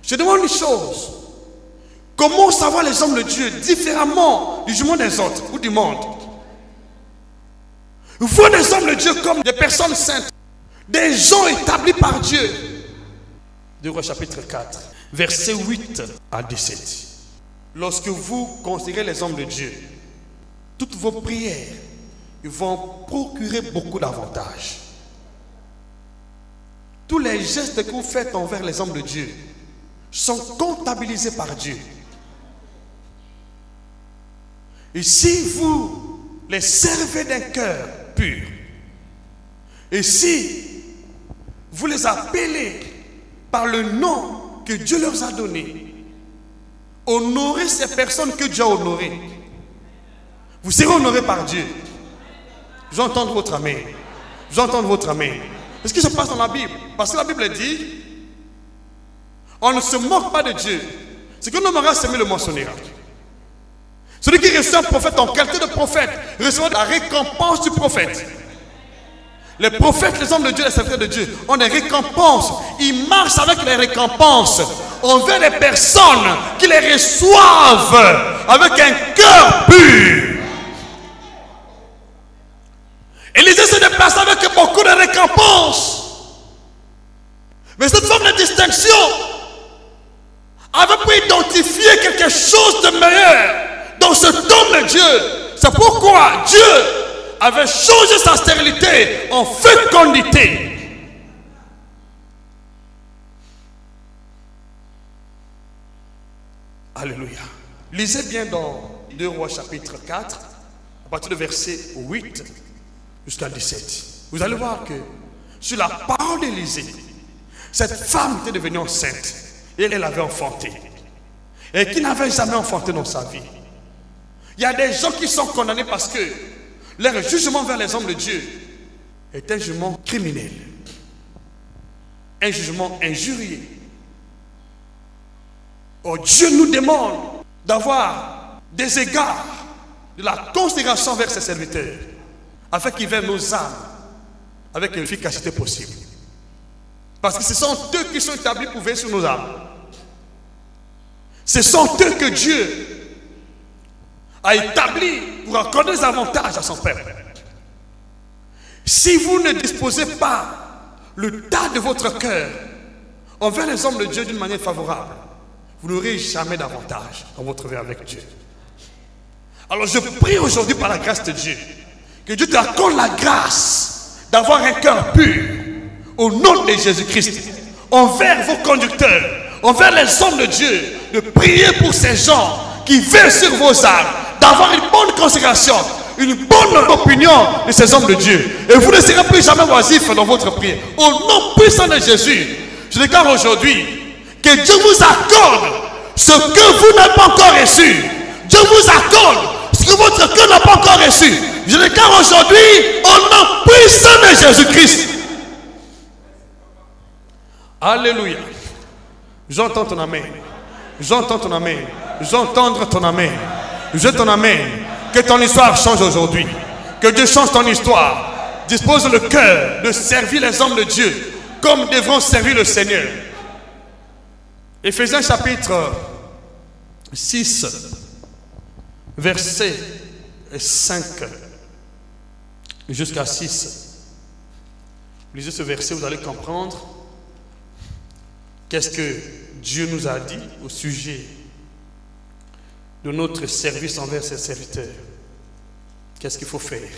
Je demande une chose. Comment savoir les hommes de Dieu différemment du monde des autres ou du monde? Il faut des hommes de Dieu comme des personnes saintes, des gens établis par Dieu. 2 Rois chapitre 4, versets 8 à 17. Lorsque vous considérez les hommes de Dieu, toutes vos prières vont procurer beaucoup d'avantages. Tous les gestes que vous faites envers les hommes de Dieu sont comptabilisés par Dieu. Et si vous les servez d'un cœur pur, et si vous les appelez par le nom que Dieu leur a donné, honorez ces personnes que Dieu a honorées, vous serez honorés par Dieu. J'entends votre amen. J'entends votre amen. C'est ce qui se passe dans la Bible. Parce que la Bible dit, on ne se moque pas de Dieu. Ce que l'homme aura semé le moissonnera. Celui qui reçoit un prophète en qualité de prophète reçoit la récompense du prophète. Les prophètes, les hommes de Dieu, les serviteurs de Dieu ont des récompenses. Ils marchent avec les récompenses envers les personnes qui les reçoivent avec un cœur pur. Élisée se déplace avec beaucoup de récompenses. Mais cette forme de distinction avait pu identifier quelque chose de meilleur dans ce homme de Dieu. C'est pourquoi Dieu avait changé sa stérilité en fécondité. Alléluia. Lisez bien dans 2 Rois chapitre 4, à partir du verset 8 jusqu'à 17. Vous allez voir que sur la parole d'Élisée, cette femme était devenue enceinte et elle avait enfanté. Et qui n'avait jamais enfanté dans sa vie. Il y a des gens qui sont condamnés parce que leur jugement vers les hommes de Dieu est un jugement criminel, un jugement injurieux. Oh, Dieu nous demande d'avoir des égards, de la considération vers ses serviteurs, afin qu'ils veillent nos âmes avec l'efficacité possible. Parce que ce sont eux qui sont établis pour veiller sur nos âmes. Ce sont eux que Dieu a établi pour accorder des avantages à son peuple. Si vous ne disposez pas le tas de votre cœur envers les hommes de Dieu d'une manière favorable, vous n'aurez jamais d'avantage dans votre vie avec Dieu. Alors je prie aujourd'hui par la grâce de Dieu, que Dieu t'accorde la grâce d'avoir un cœur pur au nom de Jésus-Christ, envers vos conducteurs, envers les hommes de Dieu, de prier pour ces gens qui veillent sur vos âmes, d'avoir une bonne considération, une bonne opinion de ces hommes de Dieu. Et vous ne serez plus jamais oisifs dans votre prière. Au nom puissant de Jésus, je déclare aujourd'hui que Dieu vous accorde ce que vous n'avez pas encore reçu. Dieu vous accorde ce que votre cœur n'a pas encore reçu. Je déclare aujourd'hui au nom puissant de Jésus-Christ. Alléluia. J'entends ton amen. J'entends ton amen. J'entends ton amen. Je ton amen. Que ton histoire change aujourd'hui. Que Dieu change ton histoire. Dispose le cœur de servir les hommes de Dieu comme devront servir le Seigneur. Éphésiens chapitre 6, verset 5 jusqu'à 6. Lisez ce verset, vous allez comprendre qu'est-ce que Dieu nous a dit au sujet de notre service envers ses serviteurs. Qu'est-ce qu'il faut faire?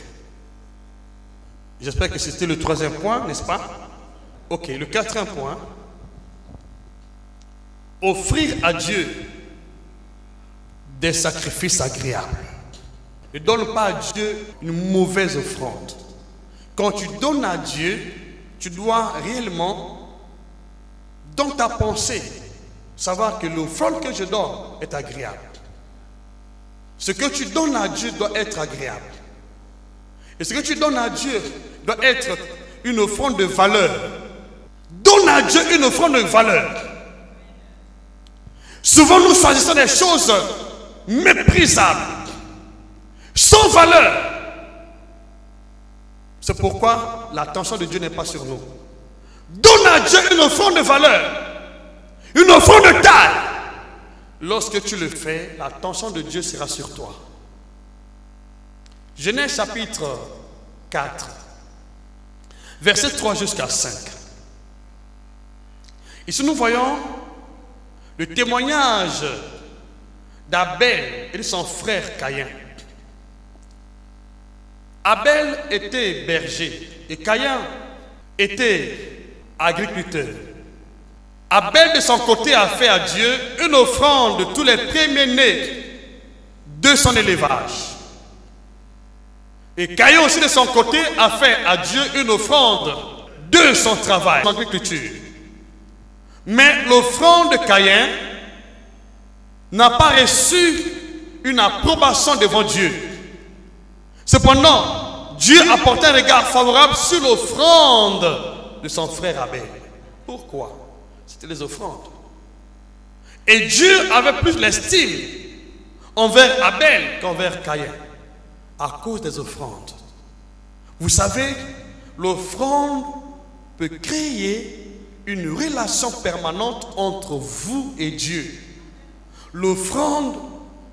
J'espère que c'était le 3e point, n'est-ce pas? Ok, le 4e point. Offrir à Dieu des sacrifices agréables. Ne donne pas à Dieu une mauvaise offrande. Quand tu donnes à Dieu, tu dois réellement, dans ta pensée, savoir que l'offrande que je donne est agréable. Ce que tu donnes à Dieu doit être agréable. Et ce que tu donnes à Dieu doit être une offrande de valeur. Donne à Dieu une offrande de valeur. Souvent nous choisissons des choses méprisables, sans valeur. C'est pourquoi l'attention de Dieu n'est pas sur nous. Donne à Dieu une offrande de valeur, une offrande de taille. Lorsque tu le fais, l'attention de Dieu sera sur toi. Genèse chapitre 4, verset 3 jusqu'à 5. Ici nous voyons le témoignage d'Abel et de son frère Caïn. Abel était berger et Caïn était agriculteur. Abel de son côté a fait à Dieu une offrande de tous les premiers-nés de son élevage. Et Caïn aussi de son côté a fait à Dieu une offrande de son travail en agriculture. Mais l'offrande de Caïn n'a pas reçu une approbation devant Dieu. Cependant, Dieu a porté un regard favorable sur l'offrande de son frère Abel. Pourquoi? C'était les offrandes. Et Dieu avait plus l'estime envers Abel qu'envers Caïn à cause des offrandes. Vous savez, l'offrande peut créer une relation permanente entre vous et Dieu. L'offrande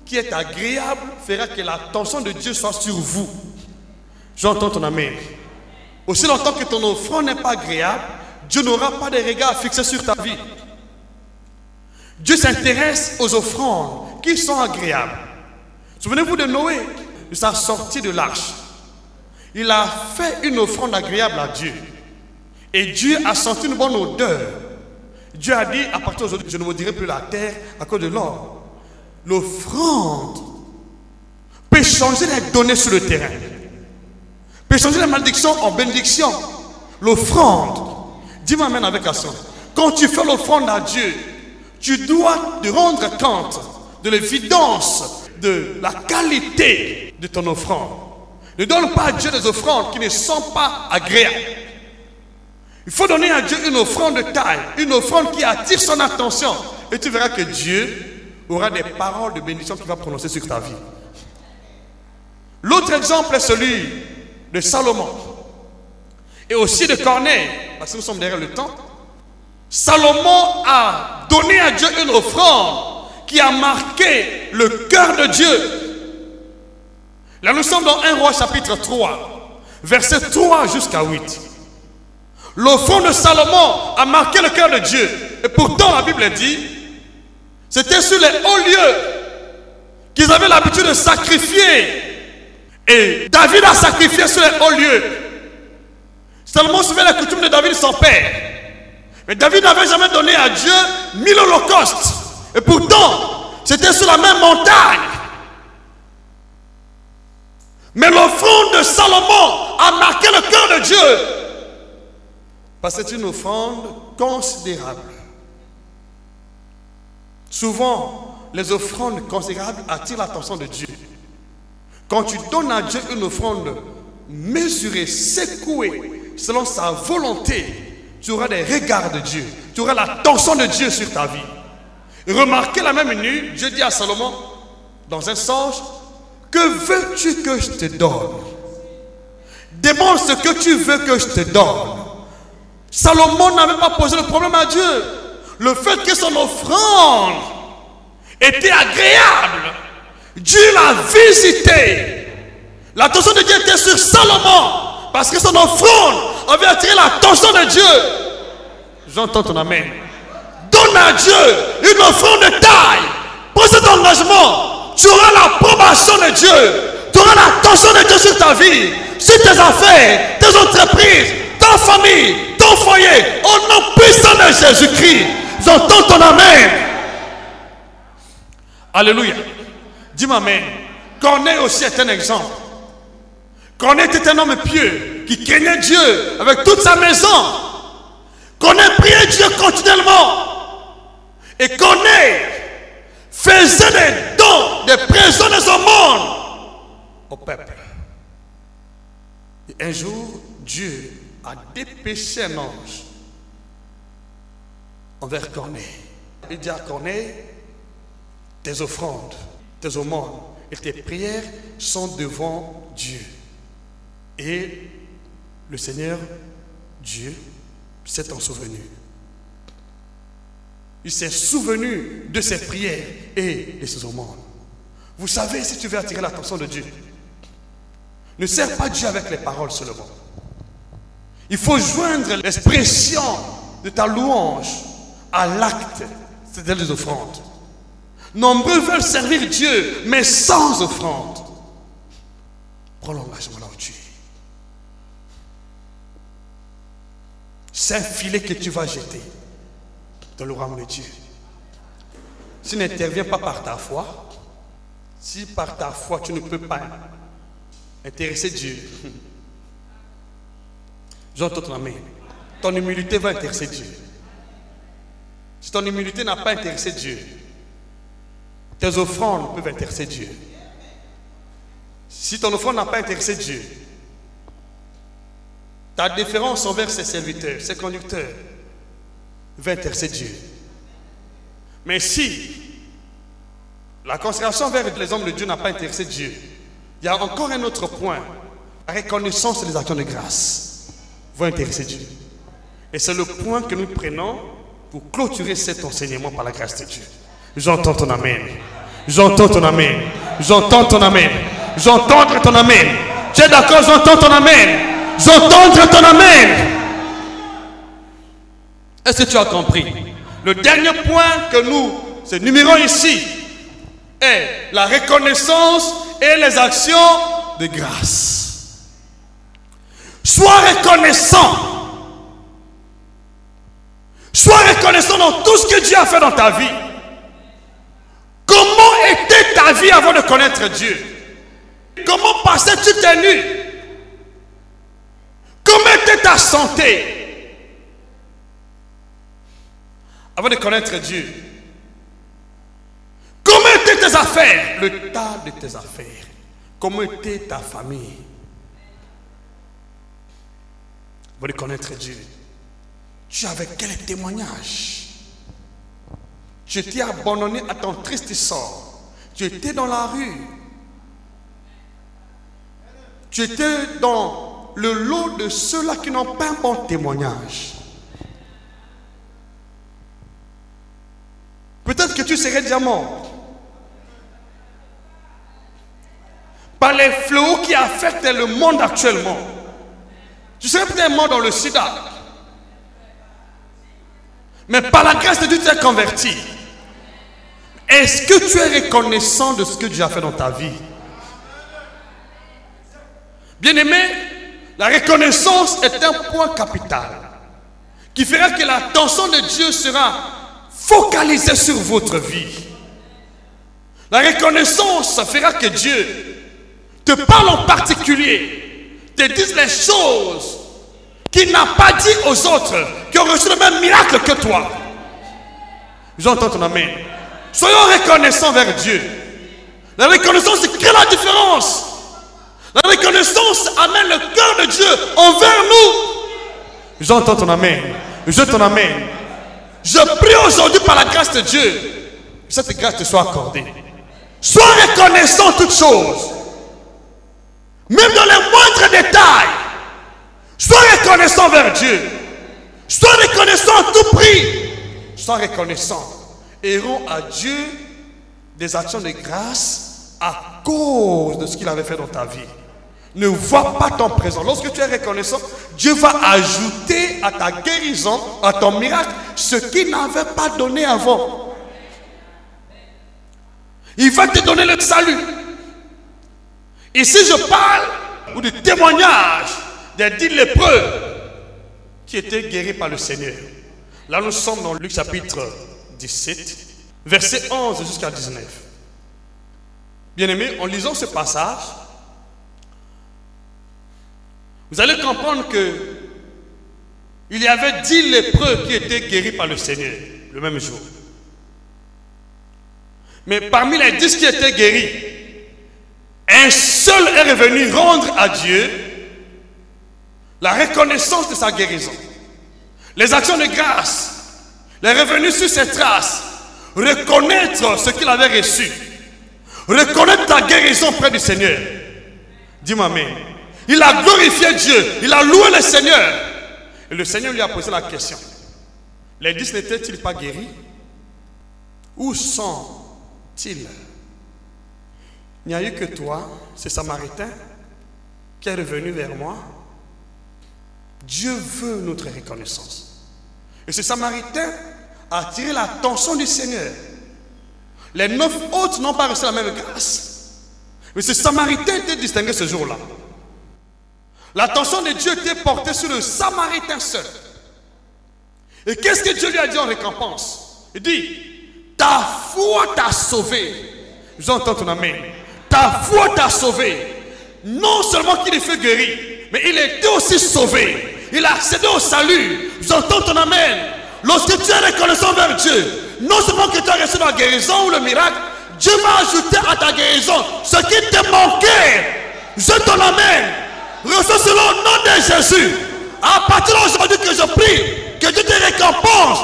qui est agréable fera que l'attention de Dieu soit sur vous. J'entends ton amen. Aussi longtemps que ton offrande n'est pas agréable, Dieu n'aura pas de regard fixé sur ta vie. Dieu s'intéresse aux offrandes qui sont agréables. Souvenez-vous de Noé, de sa sortie de l'arche. Il a fait une offrande agréable à Dieu. Et Dieu a senti une bonne odeur. Dieu a dit, à partir d'aujourd'hui, je ne maudirai plus la terre à cause de l'or. L'offrande peut changer les données sur le terrain. Peut changer la malédiction en bénédiction. L'offrande. Dis-moi amen avec Hassan. Quand tu fais l'offrande à Dieu, tu dois te rendre compte de l'évidence, de la qualité de ton offrande. Ne donne pas à Dieu des offrandes qui ne sont pas agréables. Il faut donner à Dieu une offrande de taille, une offrande qui attire son attention. Et tu verras que Dieu aura des paroles de bénédiction qu'il va prononcer sur ta vie. L'autre exemple est celui de Salomon. Et aussi de Corneille, parce que nous sommes derrière le temps. Salomon a donné à Dieu une offrande qui a marqué le cœur de Dieu. Là nous sommes dans 1 Roi chapitre 3, verset 3 jusqu'à 8. L'offrande de Salomon a marqué le cœur de Dieu. Et pourtant la Bible dit, c'était sur les hauts lieux qu'ils avaient l'habitude de sacrifier. Et David a sacrifié sur les hauts lieux. Salomon suivait la coutume de David son père. Mais David n'avait jamais donné à Dieu 1000 holocaustes. Et pourtant, c'était sur la même montagne. Mais l'offrande de Salomon a marqué le cœur de Dieu. Parce que c'est une offrande considérable. Souvent, les offrandes considérables attirent l'attention de Dieu. Quand tu donnes à Dieu une offrande mesurée, secouée, selon sa volonté, tu auras des regards de Dieu. Tu auras l'attention de Dieu sur ta vie. Et remarquez la même nuit, Dieu dit à Salomon, dans un songe, que veux-tu que je te donne? Demande ce que tu veux que je te donne. Salomon n'avait pas posé le problème à Dieu. Le fait que son offrande était agréable, Dieu l'a visité. L'attention de Dieu était sur Salomon parce que son offrande avait attiré l'attention de Dieu. J'entends ton amen. Donne à Dieu une offrande de taille. Prends cet engagement. Tu auras l'approbation de Dieu. Tu auras l'attention de Dieu sur ta vie, sur tes affaires, tes entreprises, ta famille, ton foyer. Au nom puissant de Jésus-Christ. J'entends ton amen. Alléluia. Dis-moi amen. Corneille aussi est un exemple. Corneille était un homme pieux qui craignait Dieu avec toute sa maison. Corneille priait Dieu continuellement. Et Corneille faisait des dons, des présents de son monde au peuple. Et un jour, Dieu a dépêché un ange envers Corneille. Il dit à Corneille, tes offrandes, tes aumônes et tes prières sont devant Dieu. Et le Seigneur, Dieu, s'est en souvenu. Il s'est souvenu de ses prières et de ses aumônes. Vous savez, si tu veux attirer l'attention de Dieu, ne sers pas Dieu avec les paroles seulement. Il faut joindre l'expression de ta louange à l'acte, c'est-à-dire les offrandes. Nombreux veulent servir Dieu, mais sans offrande. Prends l'engagement là où tu es. C'est un filet que tu vas jeter dans le royaume de Dieu. Si tu n'interviens pas par ta foi, si par ta foi tu ne peux pas intéresser Dieu, j'entends ton amen. Ton humilité va intéresser Dieu. Si ton humilité n'a pas intéressé Dieu, tes offrandes peuvent intéresser Dieu. Si ton offrande n'a pas intéressé Dieu, ta déférence envers ses serviteurs, ses conducteurs, va intéresser Dieu. Mais si la consécration envers les hommes de Dieu n'a pas intéressé Dieu, il y a encore un autre point. La reconnaissance et les actions de grâce vont intéresser Dieu. Et c'est le point que nous prenons pour clôturer cet enseignement par la grâce de Dieu. J'entends ton amen. J'entends ton amen. J'entends ton amen. J'entends ton amen. Tu es d'accord? J'entends ton amen. J'entends ton amen. Est-ce que tu as compris? Le dernier point que nous énumérons ici est la reconnaissance et les actions de grâce. Sois reconnaissant. Sois reconnaissant dans tout ce que Dieu a fait dans ta vie. Comment était ta vie avant de connaître Dieu? Comment passais-tu tes nuits? Comment était ta santé avant de connaître Dieu? Comment étaient tes affaires? L'état de tes affaires. Comment était ta famille avant de connaître Dieu? Tu avais quel témoignage? Tu étais abandonné à ton triste sort. Tu étais dans la rue. Tu étais dans le lot de ceux-là qui n'ont pas un bon témoignage. Peut-être que tu serais déjà mort par les fléaux qui affectent le monde actuellement. Tu serais peut-être mort dans le sida. Mais par la grâce de Dieu, tu es converti. Est-ce que tu es reconnaissant de ce que Dieu a fait dans ta vie? Bien-aimé, la reconnaissance est un point capital qui fera que l'attention de Dieu sera focalisée sur votre vie. La reconnaissance fera que Dieu te parle en particulier, te dise les choses qu'il n'a pas dit aux autres qui ont reçu le même miracle que toi. J'entends ton amen. Soyons reconnaissants vers Dieu. La reconnaissance crée la différence. La reconnaissance amène le cœur de Dieu envers nous. J'entends ton amen. Je ton amen. Je prie aujourd'hui par la grâce de Dieu que cette grâce te soit accordée. Sois reconnaissant en toutes choses. Même dans les moindres détails. Sois reconnaissant vers Dieu. Sois reconnaissant à tout prix. Sois reconnaissant. Et rends à Dieu des actions de grâce à cause de ce qu'il avait fait dans ta vie. ne voit pas ton présent. Lorsque tu es reconnaissant, Dieu va ajouter à ta guérison, à ton miracle, ce qu'il n'avait pas donné avant. Il va te donner le salut. Ici, je parle ou du témoignage des 10 lépreux qui étaient guéris par le Seigneur. Là, nous sommes dans Luc chapitre 17, verset 11 jusqu'à 19. Bien-aimés, en lisant ce passage, vous allez comprendre que il y avait 10 lépreux qui étaient guéris par le Seigneur le même jour. Mais parmi les 10 qui étaient guéris, un seul est revenu rendre à Dieu la reconnaissance de sa guérison. Les actions de grâce, les revenus sur ses traces, reconnaître ce qu'il avait reçu, reconnaître ta guérison près du Seigneur. Dis-moi amen. Il a glorifié Dieu, il a loué le Seigneur. Et le Seigneur lui a posé la question. Les 10 n'étaient-ils pas guéris? Où sont-ils? Il n'y a eu que toi, ce Samaritain, qui est revenu vers moi. Dieu veut notre reconnaissance. Et ce Samaritain a attiré l'attention du Seigneur. Les 9 autres n'ont pas reçu la même grâce. Mais ce Samaritain était distingué ce jour-là. L'attention de Dieu était portée sur le Samaritain seul. Et qu'est-ce que Dieu lui a dit en récompense? Il dit, ta foi t'a sauvé. Vous entendez ton amen? Ta foi t'a sauvé. Non seulement qu'il est fait guérir, mais il était aussi sauvé. Il a accédé au salut. Vous entendez ton amen? Lorsque tu es reconnaissant vers Dieu, non seulement que tu as reçu la guérison ou le miracle, Dieu va ajouter à ta guérison ce qui te manquait. Je ton amen. Reçois selon le nom de Jésus. À partir d'aujourd'hui que je prie, que Dieu te récompense.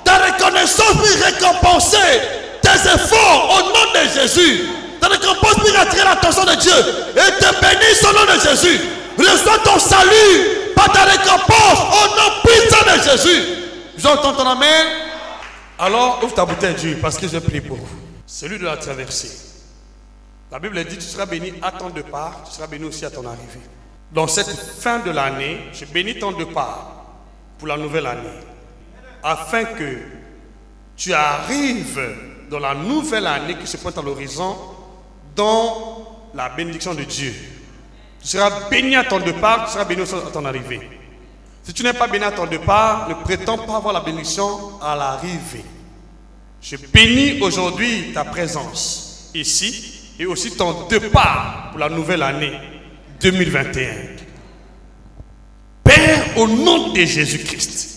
Ta reconnaissance pour récompenser tes efforts au nom de Jésus. Ta récompense pour attirer l'attention de Dieu et te bénir au nom de Jésus. Reçois ton salut par ta récompense au nom puissant de Jésus. J'entends ton amen. Alors ouvre ta bouteille d'huile parce que je prie pour vous. Celui de la traversée. La Bible dit tu seras béni à ton départ, tu seras béni aussi à ton arrivée. Dans cette fin de l'année, je bénis ton départ pour la nouvelle année, afin que tu arrives dans la nouvelle année qui se pointe à l'horizon dans la bénédiction de Dieu. Tu seras béni à ton départ, tu seras béni aussi à ton arrivée. Si tu n'es pas béni à ton départ, ne prétends pas avoir la bénédiction à l'arrivée. Je bénis aujourd'hui ta présence ici et aussi ton départ pour la nouvelle année 2021. Père, au nom de Jésus-Christ,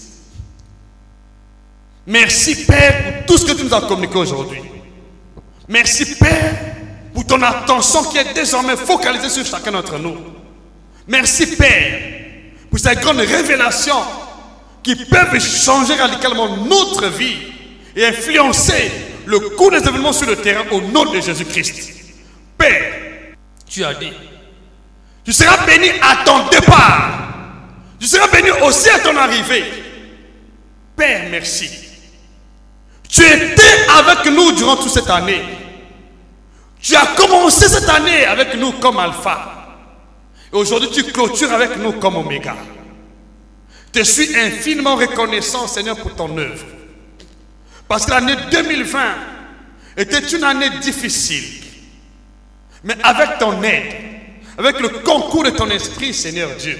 merci Père pour tout ce que tu nous as communiqué aujourd'hui. Merci Père pour ton attention qui est désormais focalisée sur chacun d'entre nous. Merci Père pour ces grandes révélations qui peuvent changer radicalement notre vie et influencer le cours des événements sur le terrain au nom de Jésus-Christ. Père, tu as dit, tu seras béni à ton départ. Tu seras béni aussi à ton arrivée. Père, merci. Tu étais avec nous durant toute cette année. Tu as commencé cette année avec nous comme Alpha. Et aujourd'hui, tu clôtures avec nous comme Oméga. Je suis infiniment reconnaissant, Seigneur, pour ton œuvre. Parce que l'année 2020 était une année difficile. Mais avec ton aide, avec le concours de ton esprit, Seigneur Dieu,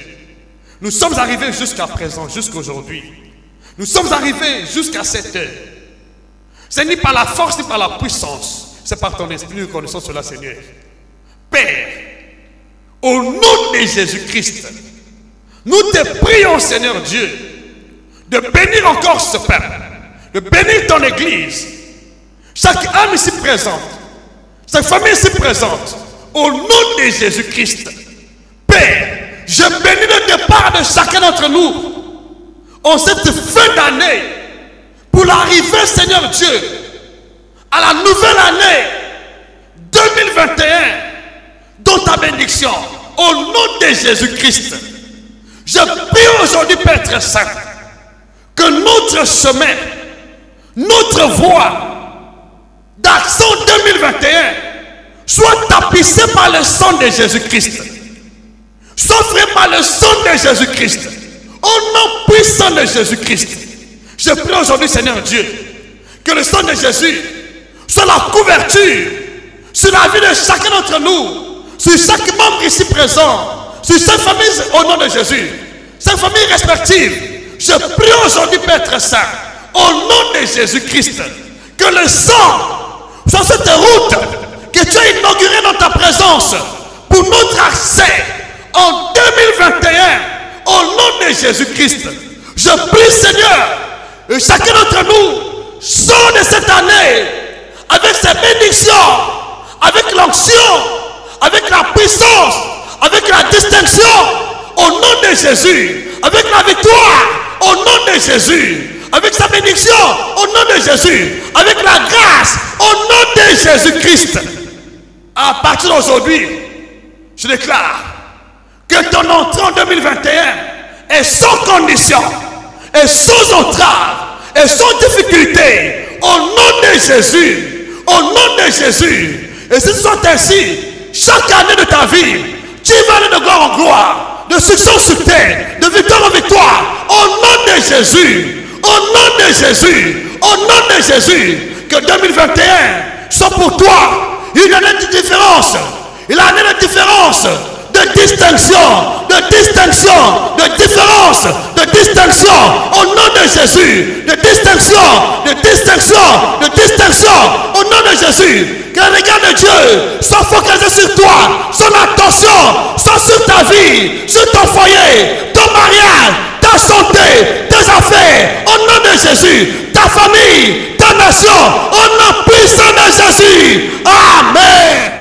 nous sommes arrivés jusqu'à présent, jusqu'à aujourd'hui. Nous sommes arrivés jusqu'à cette heure. Ce n'est pas la force, ni par la puissance. C'est par ton esprit, nous connaissons cela, Seigneur. Père, au nom de Jésus-Christ, nous te prions, Seigneur Dieu, de bénir encore ce peuple, de bénir ton église, chaque âme ici présente, chaque famille ici présente, au nom de Jésus-Christ. Père, je bénis le départ de chacun d'entre nous en cette fin d'année pour l'arrivée, Seigneur Dieu, à la nouvelle année 2021 dans ta bénédiction au nom de Jésus-Christ. Je prie aujourd'hui, Père très saint, que notre chemin, notre voie d'action 2021 soit tapissée par le sang de Jésus-Christ. Sois frappé par le sang de Jésus-Christ. Au nom puissant de Jésus-Christ. Je prie aujourd'hui, Seigneur Dieu, que le sang de Jésus soit la couverture sur la vie de chacun d'entre nous, sur chaque membre ici présent, sur chaque famille au nom de Jésus, chaque famille respective. Je prie aujourd'hui, Père très saint, au nom de Jésus-Christ, que le sang soit cette route que tu as inaugurée dans ta présence pour notre accès en 2021, au nom de Jésus-Christ. Je prie, Seigneur, que chacun d'entre nous sort de cette année avec ses bénédictions, avec l'onction, avec la puissance, avec la distinction, au nom de Jésus, avec la victoire, au nom de Jésus, avec sa bénédiction, au nom de Jésus, avec la grâce, au nom de Jésus-Christ. À partir d'aujourd'hui, je déclare que ton entrée en 2021 est sans condition, est sans entrave, est sans difficulté, au nom de Jésus, au nom de Jésus. Et si ce soit ainsi, chaque année de ta vie, tu vas aller de gloire en gloire, de succès en succès, de victoire en victoire, au nom de Jésus, au nom de Jésus, au nom de Jésus. Que 2021 soit pour toi une année de différence, une année de différence, de distinction, de distinction, de différence, de distinction, au nom de Jésus, de distinction, de distinction, de distinction, au nom de Jésus. Que le regard de Dieu soit focalisé sur toi, son attention, soit sur ta vie, sur ton foyer, ton mariage, ta santé, tes affaires, au nom de Jésus, ta famille, ta nation, au nom puissant de Jésus. Amen.